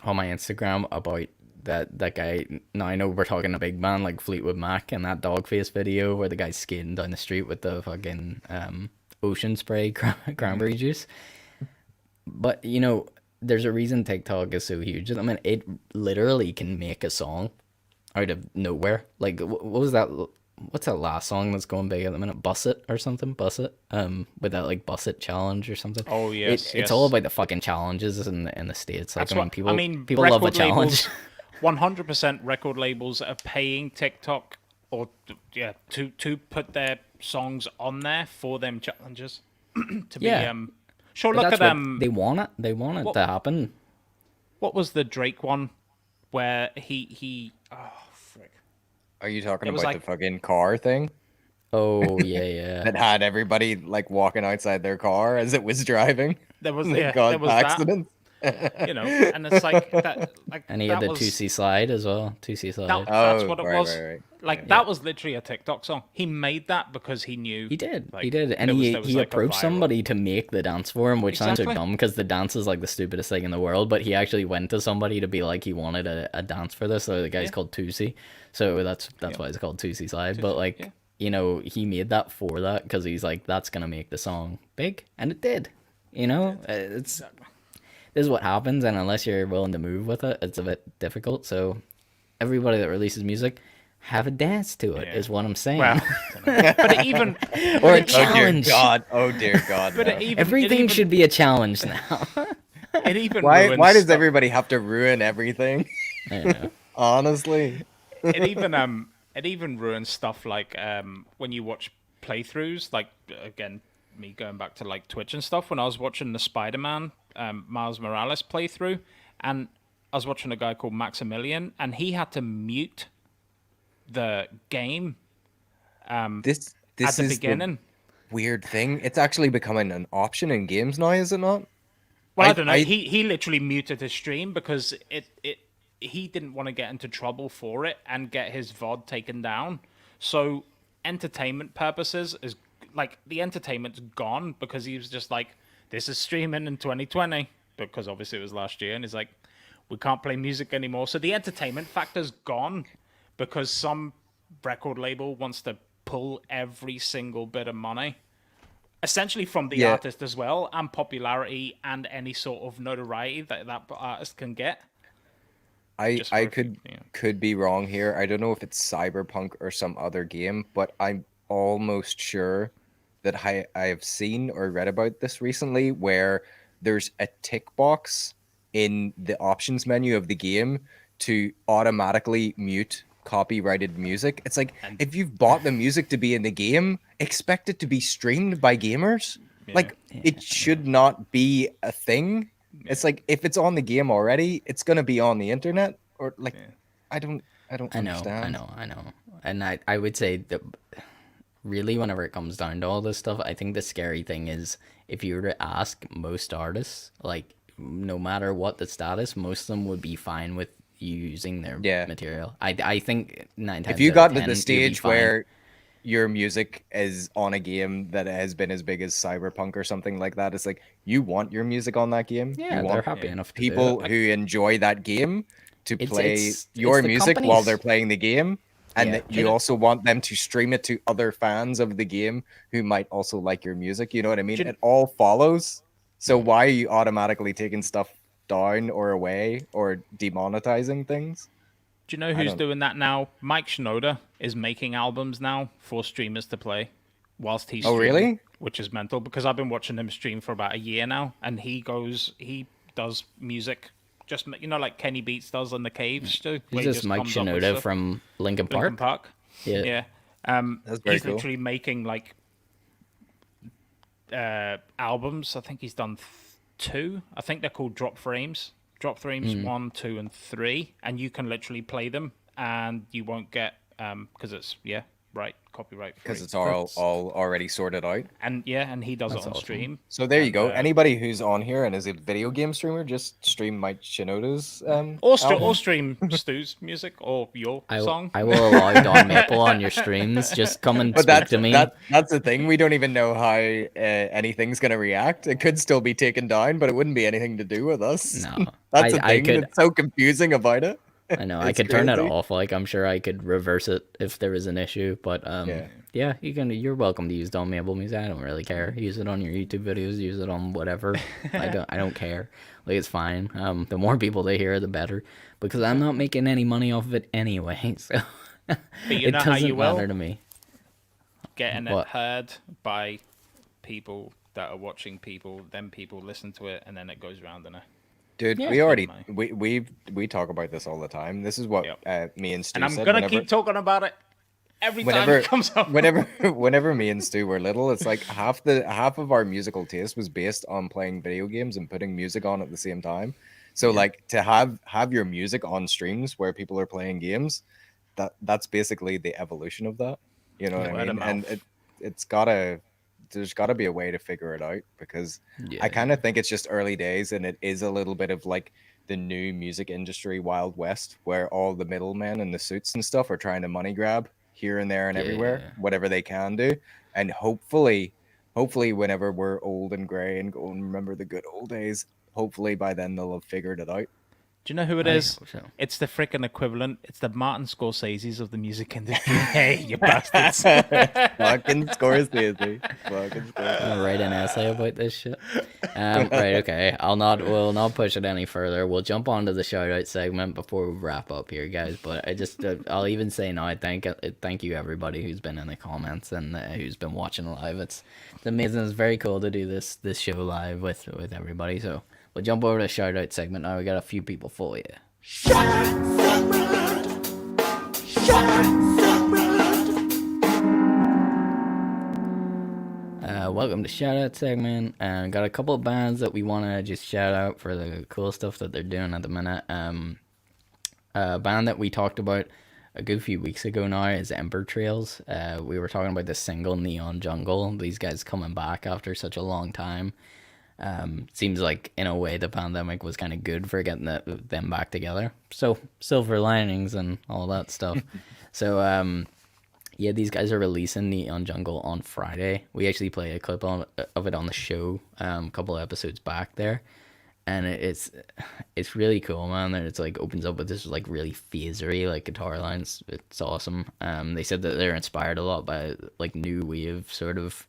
my Instagram about that guy. Now, I know we're talking a big man like Fleetwood Mac and that Dogface video where the guy's skating down the street with the fucking ocean spray cranberry juice. But, you know, there's a reason TikTok is so huge. I mean, it literally can make a song out of nowhere. Like, what was that? What's that last song that's going big at the minute? Bus It or something? Bus It? With that, like, Bus It challenge or something. Oh, yes, It's all about the fucking challenges in the States. Like, That's I mean, what people love a record challenge. labels, 100% record labels are paying TikTok to put their songs on there for them challenges to Yeah. be sure. But Look that's at what they want it. They want it to happen. what was the Drake one where he Are you talking It was about like- the fucking car thing Oh, yeah. that had everybody like walking outside their car as it was driving? there was They yeah, got there was accidents. that, you know, and it's like that like And he had that the was, 2C slide as well. 2C slide. That's Oh, what it right, was. right, right. Like that was literally a TikTok song. He made that because he knew He did. like, He did. And there was- he there was, he like, a approached viral- somebody to make the dance for him, which sounds so Exactly. dumb because the dance is like the stupidest thing in the world. But he actually went to somebody to be like, he wanted a dance for this. So the guy's called Tusi. So that's why it's called Tusi Slide. But like, yeah. you know, he made that for that because he's like, that's going to make the song big. And it did. You know, this is what happens. And unless you're willing to move with it, it's a bit difficult. So everybody that releases music, have a dance to it, is what I'm saying. Well, but even or a Oh dear challenge. God! Oh dear God! but no. it even Everything it even, should be a challenge now. it even Why ruins does stuff. everybody have to ruin everything? I don't know. Honestly. It even ruins stuff like when you watch playthroughs, like again, me going back to like Twitch and stuff, when I was watching the Spider-Man Miles Morales playthrough, and I was watching a guy called Maximilian, and he had to mute the game This at the is beginning. the weird thing. It's actually becoming an option in games now, is it not? Well, I don't know. He literally muted his stream because he didn't want to get into trouble for it and get his VOD taken down. So entertainment purposes is like the entertainment's gone because he was just like, this is streaming in 2020 because obviously it was last year, and he's like, we can't play music anymore. So the entertainment factor's gone because some record label wants to pull every single bit of money essentially from the artist as well, and popularity and any sort of notoriety that artist can get. I could be wrong here. I don't know if it's Cyberpunk or some other game, but I'm almost sure that I have seen or read about this recently where there's a tick box in the options menu of the game to automatically mute copyrighted music. It's like, if you've bought the music to be in the game, expect it to be streamed by gamers. It should not be a thing. It's like, if it's on the game already, it's gonna be on the internet, or like, I don't understand. I know. And I would say that really, whenever it comes down to all this stuff, I think the scary thing is if you were to ask most artists, like, no matter what the status, most of them would be fine with you using their material. I think 9 times if you out got of to 10, the you'd be stage fine. where your music is on a game that has been as big as Cyberpunk or something like that, it's like, you want your music on that game. Yeah, You they're want happy enough to do people it. who enjoy that game to play it's your the music while companies. they're playing the game. And Yeah. that you also want them to stream it to other fans of the game who might also like your music. You know what I mean? It all follows. So why are you automatically taking stuff down or away or demonetizing things? Do you know who's doing that now? Mike Shinoda is making albums now for streamers to play whilst he's streaming, really? which is mental because I've been watching him stream for about a year now, and he does music, just like Kenny Beats does in the caves too. He's just Mike Shinoda from Linkin Park. Linkin Park. Yeah. That's very He's cool. literally making like albums. I think he's done 2. I think they're called Drop Frames. Drop Frames 1, 2, and 3, and you can literally play them, and you won't get because it's copyright free. Because it's all already sorted out. And he does it on awesome. stream. So there you go. Anybody who's on here and is a video game streamer, just stream Mike Shinoda's Or stream Stu's music or your song. I will allow Don Maple on your streams. Just come and speak to me. That's the thing. We don't even know how anything's gonna react. It could still be taken down, but it wouldn't be anything to do with us. No. That's the thing. It's so confusing about it. I know. I It's could turn it crazy. off. Like, I'm sure I could reverse it if there was an issue. But yeah, you're welcome to use Don Mabel music. I don't really care. Use it on your YouTube videos. Use it on whatever. I don't care. Like, it's fine. The more people they hear, the better. Because I'm not making any money off of it anyway. So But you it know how doesn't you will matter to me. getting it What? heard by people that are watching people. Then people listen to it, and then it goes around in a. Dude, Yeah. we already Money. we talk about this all the time. This is what me and Stu And I'm said gonna whenever, keep talking about it every time whenever it comes up. whenever me and Stu were little, it's like half of our musical taste was based on playing video games and putting music on at the same time. So like to have your music on streams where people are playing games, that's basically the evolution of that. You know what I mean? And there's gotta be a way to figure it out because I kind of think it's just early days and it is a little bit of like the new music industry Wild West where all the middlemen and the suits and stuff are trying to money grab here and there and everywhere, whatever they can do. And hopefully whenever we're old and gray and go and remember the good old days, hopefully by then they'll have figured it out. Do you know who it I is? hope so. It's the freaking equivalent. It's the Martin Scorsese's of the music industry. Hey, you bastards! Fucking Scorsese. Fucking Scorsese. I'll write an essay about this shit. Right, okay. We'll not push it any further. We'll jump onto the shout out segment before we wrap up here, guys. But I'll even say now, I thank you everybody who's been in the comments and who's been watching live. It's amazing. It's very cool to do this show live with everybody. So we'll jump over to the shout out segment now. We got a few people for you. Welcome to shout out segment. Got a couple of bands that we want to just shout out for the cool stuff that they're doing at the minute. A band that we talked about a good few weeks ago now is Ember Trails. We were talking about the single Neon Jungle. These guys coming back after such a long time. Seems like in a way the pandemic was kind of good for getting them back together. So silver linings and all that stuff. So yeah, these guys are releasing Neon Jungle on Friday. We actually played a clip of it on the show a couple of episodes back there, and it's really cool, man. And it's like opens up with this like really phasery like guitar lines. It's awesome. They said that they're inspired a lot by like new wave sort of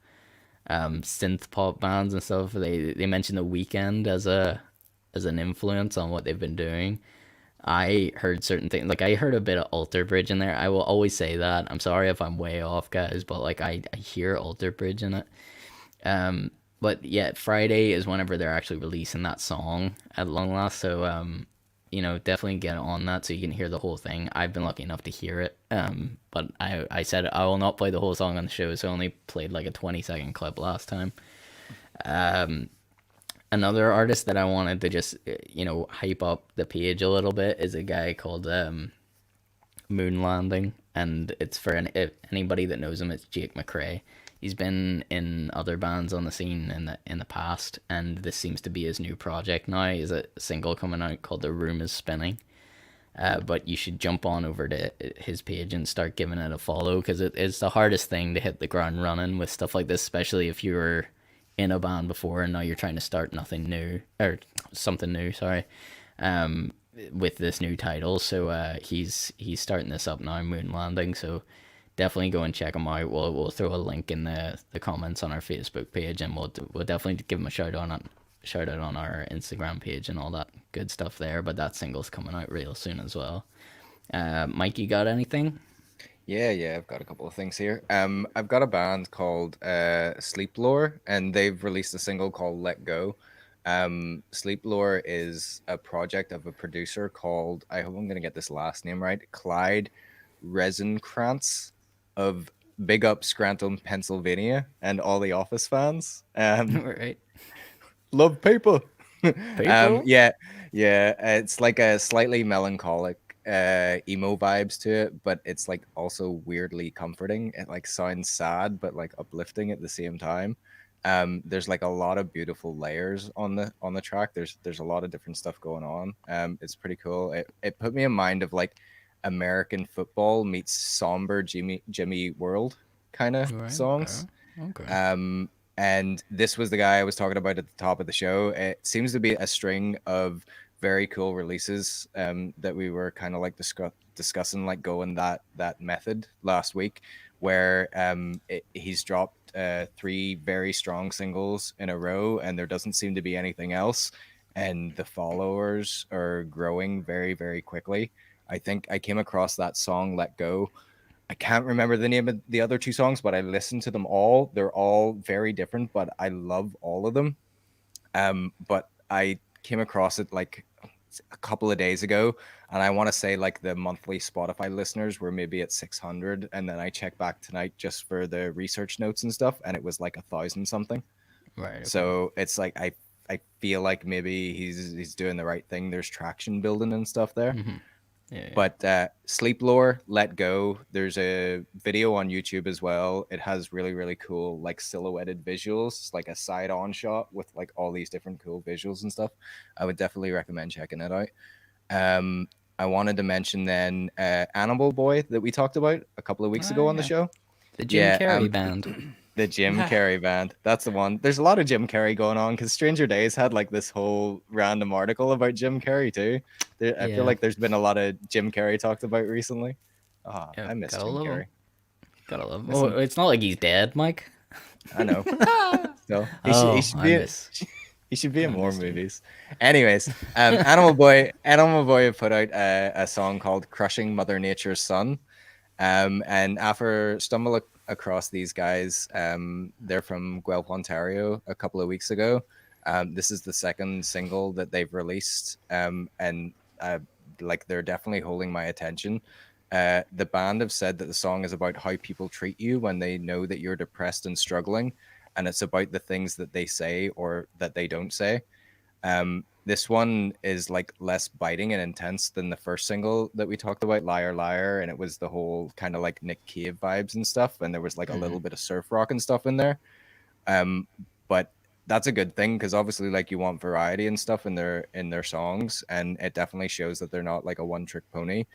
synth pop bands and stuff. They mentioned The Weeknd as an influence on what they've been doing. I heard certain things, like I heard a bit of Alter Bridge in there. I will always say that. I'm sorry if I'm way off, guys, but like I hear Alter Bridge in it. But yeah, Friday is whenever they're actually releasing that song at long last. So definitely get on that so you can hear the whole thing. I've been lucky enough to hear it. But I said I will not play the whole song on the show, so I only played like a 20-second clip last time. Another artist that I wanted to just hype up the page a little bit is a guy called Moon Landing, and it's for if anybody that knows him, it's Jake McRae. He's been in other bands on the scene in the past, and this seems to be his new project now. He's a single coming out called The Room Is Spinning. But you should jump on over to his page and start giving it a follow, because it's the hardest thing to hit the ground running with stuff like this, especially if you were in a band before and now you're trying to start something new, sorry, with this new title. So he's starting this up now, Moon Landing. So definitely go and check him out. We'll throw a link in the comments on our Facebook page, and we'll definitely give him a shout out on our Instagram page and all that good stuff there. But that single's coming out real soon as well. Mike, you got anything? Yeah, I've got a couple of things here. I've got a band called Sleep Lore, and they've released a single called Let Go. Sleep Lore is a project of a producer called, I hope I'm going to get this last name right, Clyde Rosenkrantz of Big Up Scranton, Pennsylvania, and all the Office fans. Right. Love paper. Paper? Yeah, it's like a slightly melancholic emo vibes to it, but it's like also weirdly comforting. It like sounds sad but like uplifting at the same time. There's like a lot of beautiful layers on the track. There's a lot of different stuff going on. It's pretty cool. It put me in mind of like American football meets somber Jimmy World kind of songs. Okay. And this was the guy I was talking about at the top of the show. It seems to be a string of very cool releases that we were kind of like discussing, like going that method last week, where he's dropped 3 very strong singles in a row, and there doesn't seem to be anything else, and the followers are growing very, very quickly. I think I came across that song Let Go. I can't remember the name of the other 2 songs, but I listened to them all. They're all very different, but I love all of them. But I came across it like a couple of days ago, and I want to say like the monthly Spotify listeners were maybe at 600, and then I checked back tonight just for the research notes and stuff, and it was like 1,000 something. Right. Okay. So it's like I feel like maybe he's doing the right thing. There's traction building and stuff there. Mm-hmm. Yeah. But Sleep Lore, Let Go, there's a video on YouTube as well. It has really, really cool like silhouetted visuals. It's like a side-on shot with like all these different cool visuals and stuff. I would definitely recommend checking it out. I wanted to mention then Animal Boy that we talked about a couple of weeks ago on the show. The Jim Carrey band. The Jim Carrey band. That's the one. There's a lot of Jim Carrey going on because Stranger Days had like this whole random article about Jim Carrey too. I feel like there's been a lot of Jim Carrey talked about recently. Oh, I miss Jim Carrey. Gotta love him. Oh, it's not like he's dead, Mike. I know. So he should be in more movies. Anyways, Animal Boy put out a song called "Crushing Mother Nature's Son." And after stumble across these guys, they're from Guelph, Ontario, a couple of weeks ago. This is the second single that they've released, and like they're definitely holding my attention. The band have said that the song is about how people treat you when they know that you're depressed and struggling, and it's about the things that they say or that they don't say. This one is like less biting and intense than the first single that we talked about, Liar Liar, and it was the whole kind of like Nick Cave vibes and stuff, and there was like a little bit of surf rock and stuff in there. But that's a good thing because obviously like you want variety and stuff in their songs, and it definitely shows that they're not like a one trick pony.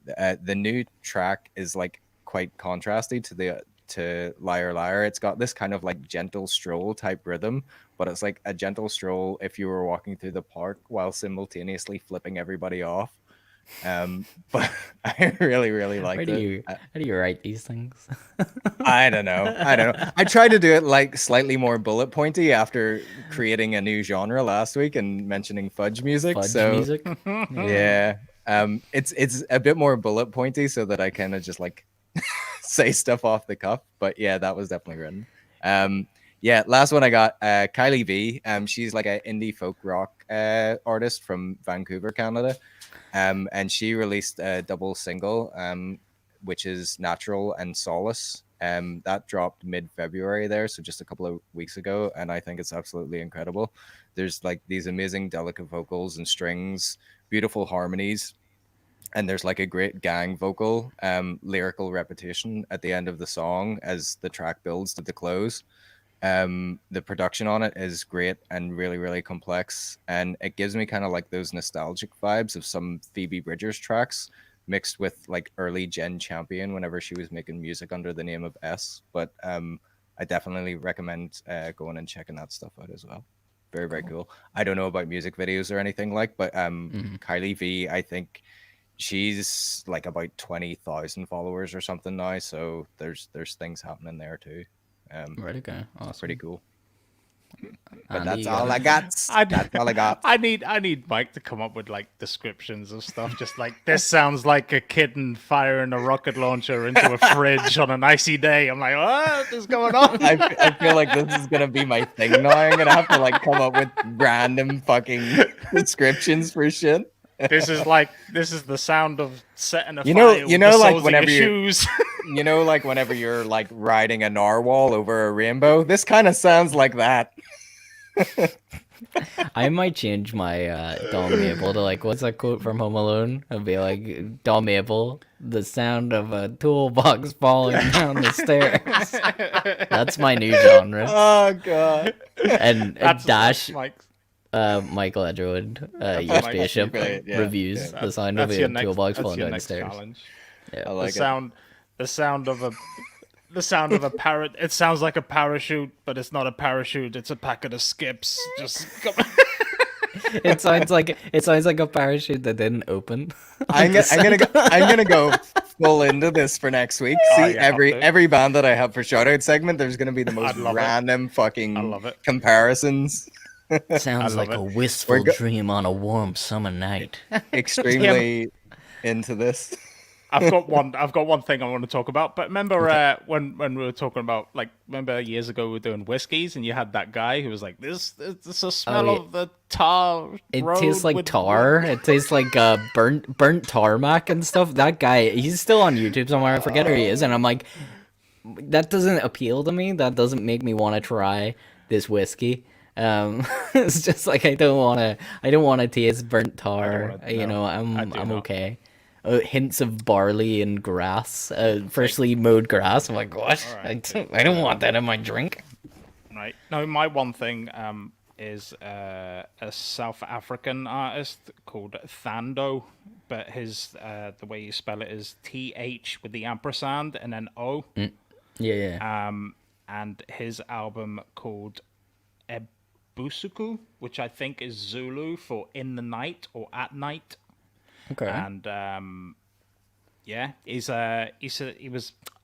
The new track is like quite contrasty to Liar Liar. It's got this kind of like gentle stroll type rhythm, but it's like a gentle stroll if you were walking through the park while simultaneously flipping everybody off. But I really liked it. How do you write these things? I don't know. I tried to do it like slightly more bullet pointy after creating a new genre last week and mentioning fudge music. Fudge so music? yeah, it's a bit more bullet pointy so that I kind of just like say stuff off the cuff. But yeah, that was definitely written. Yeah, last one I got Kylie V. She's like an indie folk rock artist from Vancouver, Canada. And she released a double single, which is Natural and Solace. That dropped mid-February there, so just a couple of weeks ago, and I think it's absolutely incredible. There's like these amazing delicate vocals and strings, beautiful harmonies, and there's like a great gang vocal, lyrical repetition at the end of the song as the track builds to the close. The production on it is great and really complex, and it gives me kind of like those nostalgic vibes of some Phoebe Bridgers tracks mixed with like early Jen Champion whenever she was making music under the name of S. But I definitely recommend going and checking that stuff out as well. Very cool. I don't know about music videos or anything like, but Kylie V, I think she's like about 20,000 followers or something now, so there's things happening there too. Right, okay. Awesome. Pretty cool. Andy, That's all I got. That's all I got. I need Mike to come up with like descriptions of stuff. Just like this sounds like a kitten firing a rocket launcher into a fridge on an icy day. I'm like, what is going on? I feel like this is gonna be my thing now. I'm gonna have to like come up with random fucking descriptions for shit. This is the sound of setting a You know, fire. With the like soles of whenever your you're- shoes. You know, like whenever you're like riding a narwhal over a rainbow, this kind of sounds like that. I might change my Don Mabel to like, what's that quote from Home Alone? It'll be like, Don Mabel, the sound of a toolbox falling down the stairs. That's my new genre. Oh god. And Dash, Mike's. Michael Edgewood, your spaceship great, yeah. reviews Yeah, the sound of that's a your next- toolbox that's falling your down the next stairs. challenge. I The like it. sound of a parrot. It sounds like a parachute, but it's not a parachute. It's a packet of skips. Just come. It sounds like a parachute that didn't open. I'm gonna go full into this for next week. Oh, See, yeah, every band that I have for shoutout segment, there's gonna be the most love it. random fucking I love it. comparisons. Sounds love like a it. wistful dream on a warm summer night. Extremely into this. I've got one thing I want to talk about. But remember when we were talking about remember years ago we were doing whiskeys and you had that guy who was like, this is a smell yeah. of the tar. It road tastes like with tar. It tastes like burnt tarmac and stuff. That guy, he's still on YouTube somewhere. I forget who he is, and I'm like, that doesn't appeal to me. That doesn't make me want to try this whiskey. It's just like I don't want to taste burnt tar. I'm okay. Hints of barley and grass, freshly mowed grass. I'm like, what? Right. I don't want that in my drink. Right. No, my one thing is a South African artist called Thando, but his the way you spell it is TH with the ampersand and then O. Yeah. And his album called Ebusuku, which I think is Zulu for in the night or at night. Okay. And yeah, I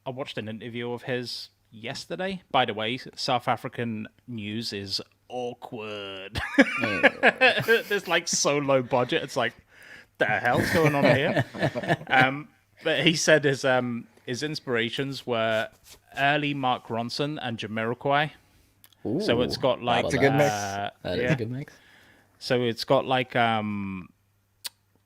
watched an interview of his yesterday. By the way, South African news is awkward. There's like so low budget. It's like, the hell's going on here? But he said his inspirations were early Mark Ronson and Jamiroquai. Ooh, So it's got like That's a good mix. That is a good mix. So it's got like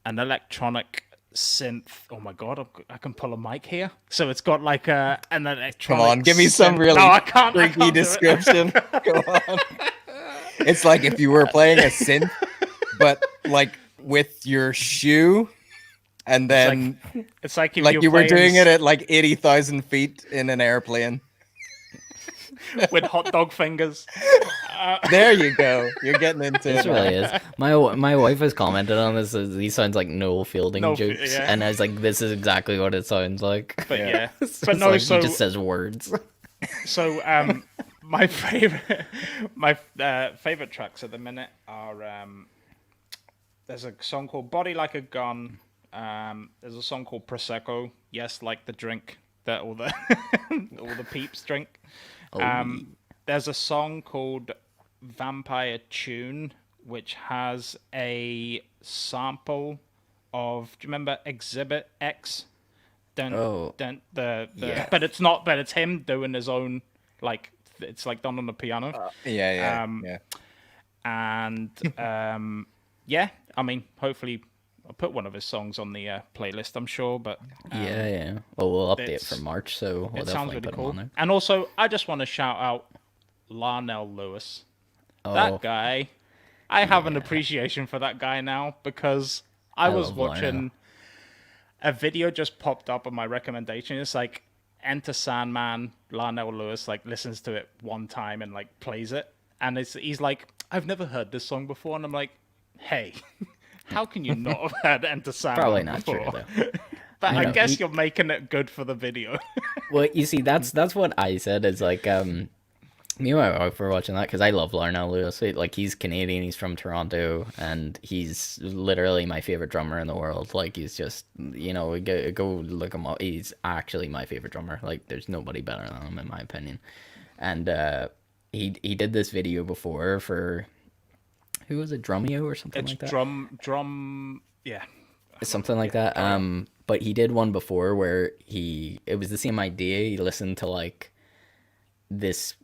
an electronic synth. Oh my god, I can pull a mic here. So it's got like an electronic. Come on, give me some synth. really No, I can't freaky do it. description. Come on. It's like if you were playing a synth, but like with your shoe, and then It's like if like you're you were playing doing it at like 80,000 feet in an airplane. with hot dog fingers. There you go. You're getting into This it. really is. My wife has commented on this. He sounds like Noel Fielding jokes, yeah. and I was like, "This is exactly what it sounds like." But yeah, It's but no. like So he just says words. So, my favorite tracks at the minute are there's a song called "Body Like a Gun." There's a song called "Prosecco." Yes, like the drink that all the all the peeps drink. There's a song called "Vampire Tune," which has a sample of. Do you remember Exhibit X? Yeah. But it's not. But it's him doing his own, like it's like done on the piano. Yeah. And yeah, I mean, hopefully, I'll put one of his songs on the playlist. I'm sure, but Yeah. Well, we'll update it's- for March, so we'll it sounds definitely really put him cool. on there. And also, I just want to shout out Larnell Lewis. Oh, That guy, I have an appreciation for that guy now because I was love watching a video just popped up on my recommendation. It's like Enter Sandman, Larnell Lewis like listens to it one time and like plays it, and he's like, I've never heard this song before, and I'm like, hey, how can you not have heard Enter Sandman probably not before? true though. But I know, guess you're making it good for the video. Well, you see, that's what I said. Is like, me and my wife were watching that because I love Larnell Lewis. Like, he's Canadian, he's from Toronto, and he's literally my favorite drummer in the world. Like, he's just, go look him up. He's actually my favorite drummer. Like, there's nobody better than him in my opinion. And he did this video before for, who was it, Drumeo or something It's like that? drum, yeah. Something like that. But he did one before where it was the same idea. He listened to like this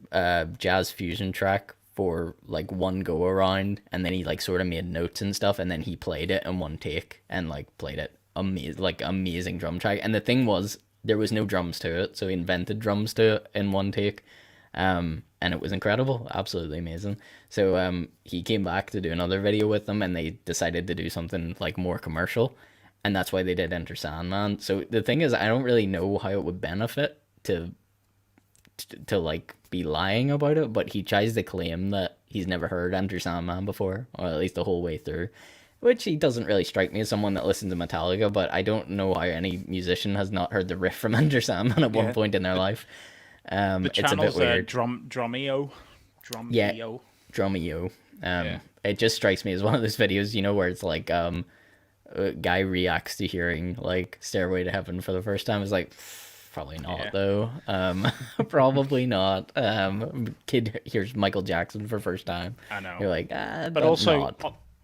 jazz fusion track for like one go around, and then he like sort of made notes and stuff, and then he played it in one take and like played it amazing drum track. And the thing was, there was no drums to it, so he invented drums to it in one take. And it was incredible, absolutely amazing. So he came back to do another video with them, and they decided to do something like more commercial, and that's why they did Enter Sandman. So the thing is, I don't really know how it would benefit to like be lying about it, but he tries to claim that he's never heard Enter Sandman before, or at least the whole way through, which he doesn't really strike me as someone that listens to Metallica, but I don't know how any musician has not heard the riff from Enter Sandman at one point in their life. The It's a bit channel's weird. Drumeo. Yeah. Drumeo. It just strikes me as one of those videos, where it's like a guy reacts to hearing like Stairway to Heaven for the first time. It's like, probably not though. Probably not. Kid hears Michael Jackson for first time. I know. You're like, But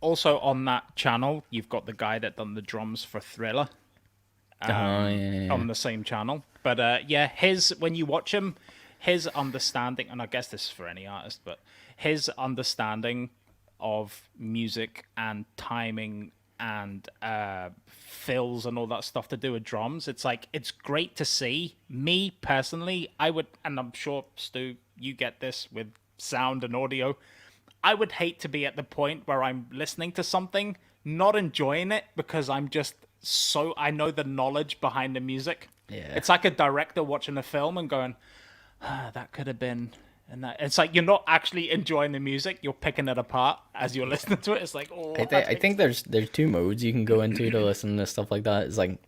also on that channel, you've got the guy that done the drums for Thriller. On the same channel. But when you watch him, his understanding, and I guess this is for any artist, but his understanding of music and timing and fills and all that stuff to do with drums, it's like, it's great to see. Me personally, I would, and I'm sure Stu, you get this with sound and audio, I would hate to be at the point where I'm listening to something, not enjoying it because I'm just I know the knowledge behind the music. Yeah. It's like a director watching a film and going, that could have been, and that. It's like you're not actually enjoying the music; you're picking it apart as you're listening to it. It's like, I think there's two modes you can go into to listen to stuff like that. It's like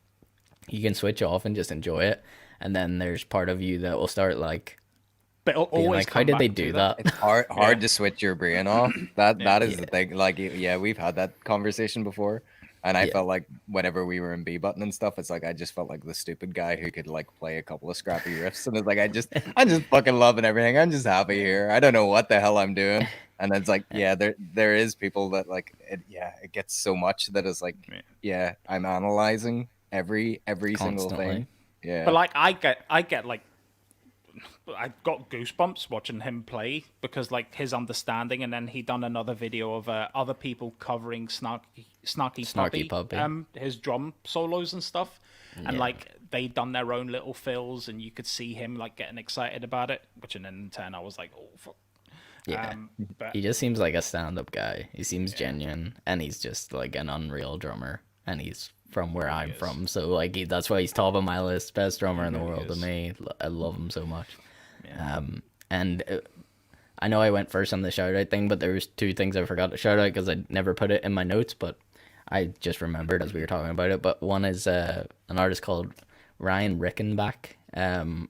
you can switch off and just enjoy it, and then there's part of you that will start like, but it'll being always like, how did they do that? It's hard to switch your brain off. That is the thing. Like, yeah, we've had that conversation before. And I felt like whenever we were in B button and stuff, it's like I just felt like the stupid guy who could like play a couple of scrappy riffs, and it's like I'm just fucking loving everything. I'm just happy here. I don't know what the hell I'm doing. And it's like, yeah, there is people that like it. Yeah, it gets so much that it's like, yeah, I'm analyzing every single Constantly. thing. Yeah, But like I get like I got goosebumps watching him play because like his understanding, and then he done another video of other people covering Snarky Puppy. his drum solos and stuff, and Yeah. like they done their own little fills, and you could see him like getting excited about it. Which in 10 I was like, oh fuck. Yeah. But He just seems like a stand-up guy. He seems genuine, and he's just like an unreal drummer. And he's from where I'm from, so like that's why he's top of my list. Best drummer in the world to me. I love him so much. And I know I went first on the shout out thing, but there was two things I forgot to shout out because I never put it in my notes, but I just remembered as we were talking about it. But one is an artist called Ryan Rickenbach. oh,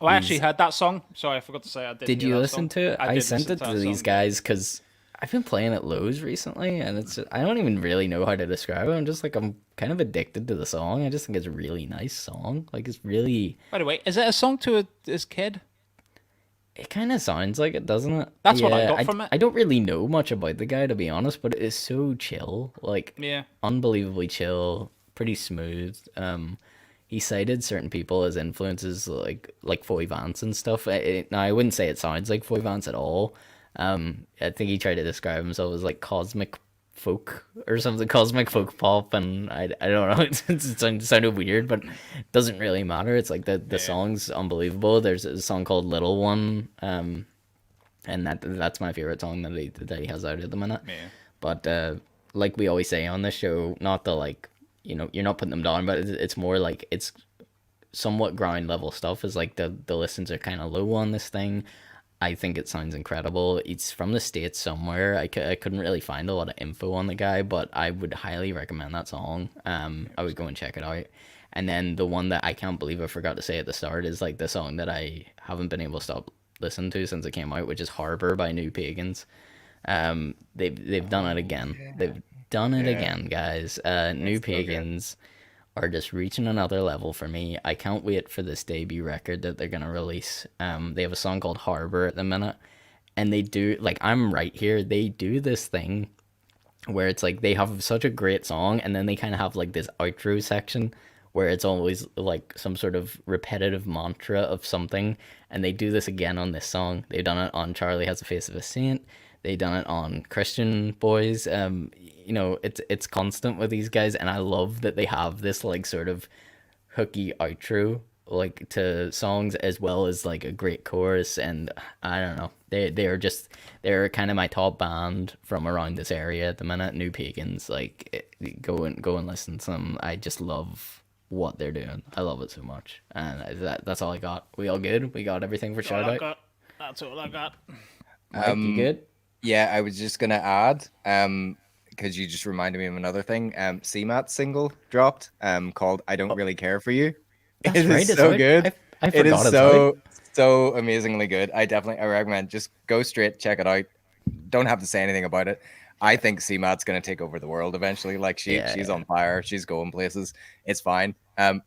I actually heard that song. Sorry, I forgot to say I did. Did hear you that listen song. to it? I did sent listen it to that these song. guys because I've been playing it loads recently, and I don't even really know how to describe it. I'm kind of addicted to the song. I just think it's a really nice song. Like it's really, By the way, is it a song to his kid? it kind of sounds like it, doesn't it? That's what I got from it. I don't really know much about the guy, to be honest, but it is so chill, like Yeah. unbelievably chill, pretty smooth. He cited certain people as influences, like Foy Vance and stuff. Now I wouldn't say it sounds like Foy Vance at all. I think he tried to describe himself as like cosmic folk or something, cosmic folk pop, and I don't know. It sounded weird, but it doesn't really matter. It's like the song's unbelievable. There's a song called Little One, and that's my favorite song that he has out at the minute. Yeah. But like we always say on this show, not the like, you're not putting them down, but it's more like it's somewhat ground level stuff. Is like the listens are kind of low on this thing. I think it sounds incredible. It's from the States somewhere. I couldn't really find a lot of info on the guy, but I would highly recommend that song. I would go and check it out. And then the one that I can't believe I forgot to say at the start is like the song that I haven't been able to stop listening to since it came out, which is Harbor by New Pagans. They've done it again. They've done it again, guys. New Pagans are just reaching another level for me. I can't wait for this debut record that they're gonna release. They have a song called Harbor at the minute, and they do, like, I'm right here, they do this thing where it's like they have such a great song, and then they kind of have like this outro section where it's always like some sort of repetitive mantra of something, and they do this again on this song. They've done it on Charlie Has the Face of a Saint. They done it on Christian Boys. It's constant with these guys, and I love that they have this like sort of hooky outro like to songs as well as like a great chorus. And I don't know, they're kind of my top band from around this area at the minute. New Pagans, like go and listen to them. I just love what they're doing. I love it so much, and that's all I got. We all good? We got everything for shout out? That's all I got. Mike, you good? Yeah, I was just gonna add, because you just reminded me of another thing. CMAT's single dropped, called "I Don't Really Care for You." That's It right, is it's so out. good. I It is forgot it's out. so amazingly good. I recommend just go straight, check it out. Don't have to say anything about it. I think CMAT's gonna take over the world eventually. Like she's on fire. She's going places. It's fine.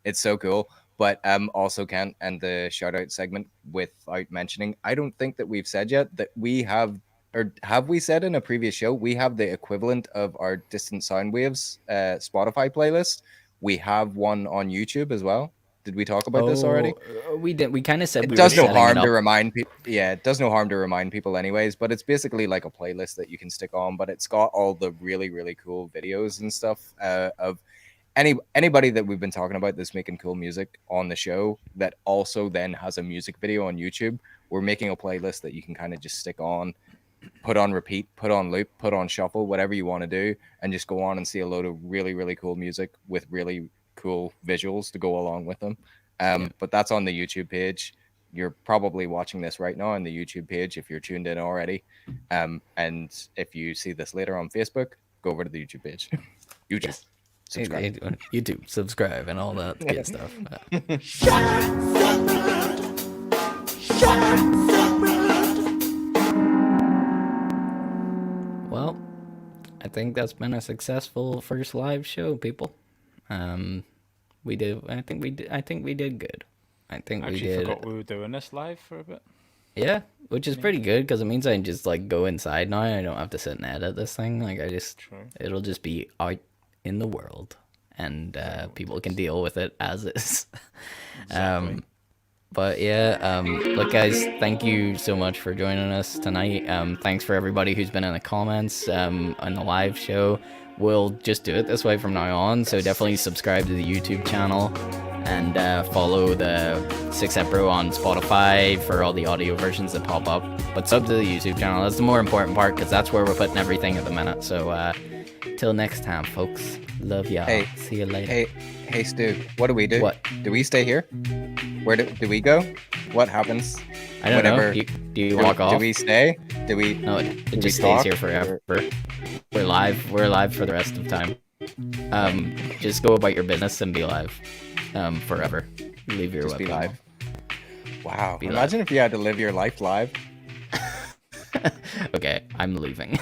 It's so cool. But also can't end the shout out segment without mentioning, I don't think that we've said yet that we have, or have we said in a previous show, we have the equivalent of our Distant Sound Waves Spotify playlist. We have one on YouTube as well. Did we talk about this already? We did. We kind of said It we does were no setting harm it to up. remind people. Yeah, it does no harm to remind people anyways, but it's basically like a playlist that you can stick on, but it's got all the really, really cool videos and stuff of anybody that we've been talking about that's making cool music on the show that also then has a music video on YouTube. We're making a playlist that you can kind of just stick on, put on repeat, put on loop, put on shuffle, whatever you want to do, and just go on and see a load of really, really cool music with really cool visuals to go along with them. But that's on the YouTube page. You're probably watching this right now on the YouTube page if you're tuned in already. And if you see this later on Facebook, go over to the YouTube page. YouTube. Yes. Subscribe. YouTube, subscribe, and all that good stuff. Well, I think that's been a successful first live show, people. We did. I think we did. I think we did good. I think I we actually did. forgot we were doing this live for a bit. Yeah, which is pretty good because it means I can just like go inside now. I don't have to sit and edit this thing. Like it'll just be out in the world, and people can deal with it as is. Exactly. But yeah, look, guys, thank you so much for joining us tonight. Thanks for everybody who's been in the comments on the live show. We'll just do it this way from now on, so definitely subscribe to the YouTube channel and follow the Six Bro on Spotify for all the audio versions that pop up. But sub to the YouTube channel, that's the more important part, because that's where we're putting everything at the minute. So till next time, folks. Love y'all. Hey, see you later. Hey, Stu. What do we do? What? Do we stay here? Where do we go? What happens? I don't know. Do you walk off? Do we stay? Do we? No, it do just we stays talk, here forever. We're live. We're live for the rest of time. Just go about your business and be live. Forever. Leave your Just be webcam live. on. Wow. Be Imagine if you had to live your life live. Okay, I'm leaving.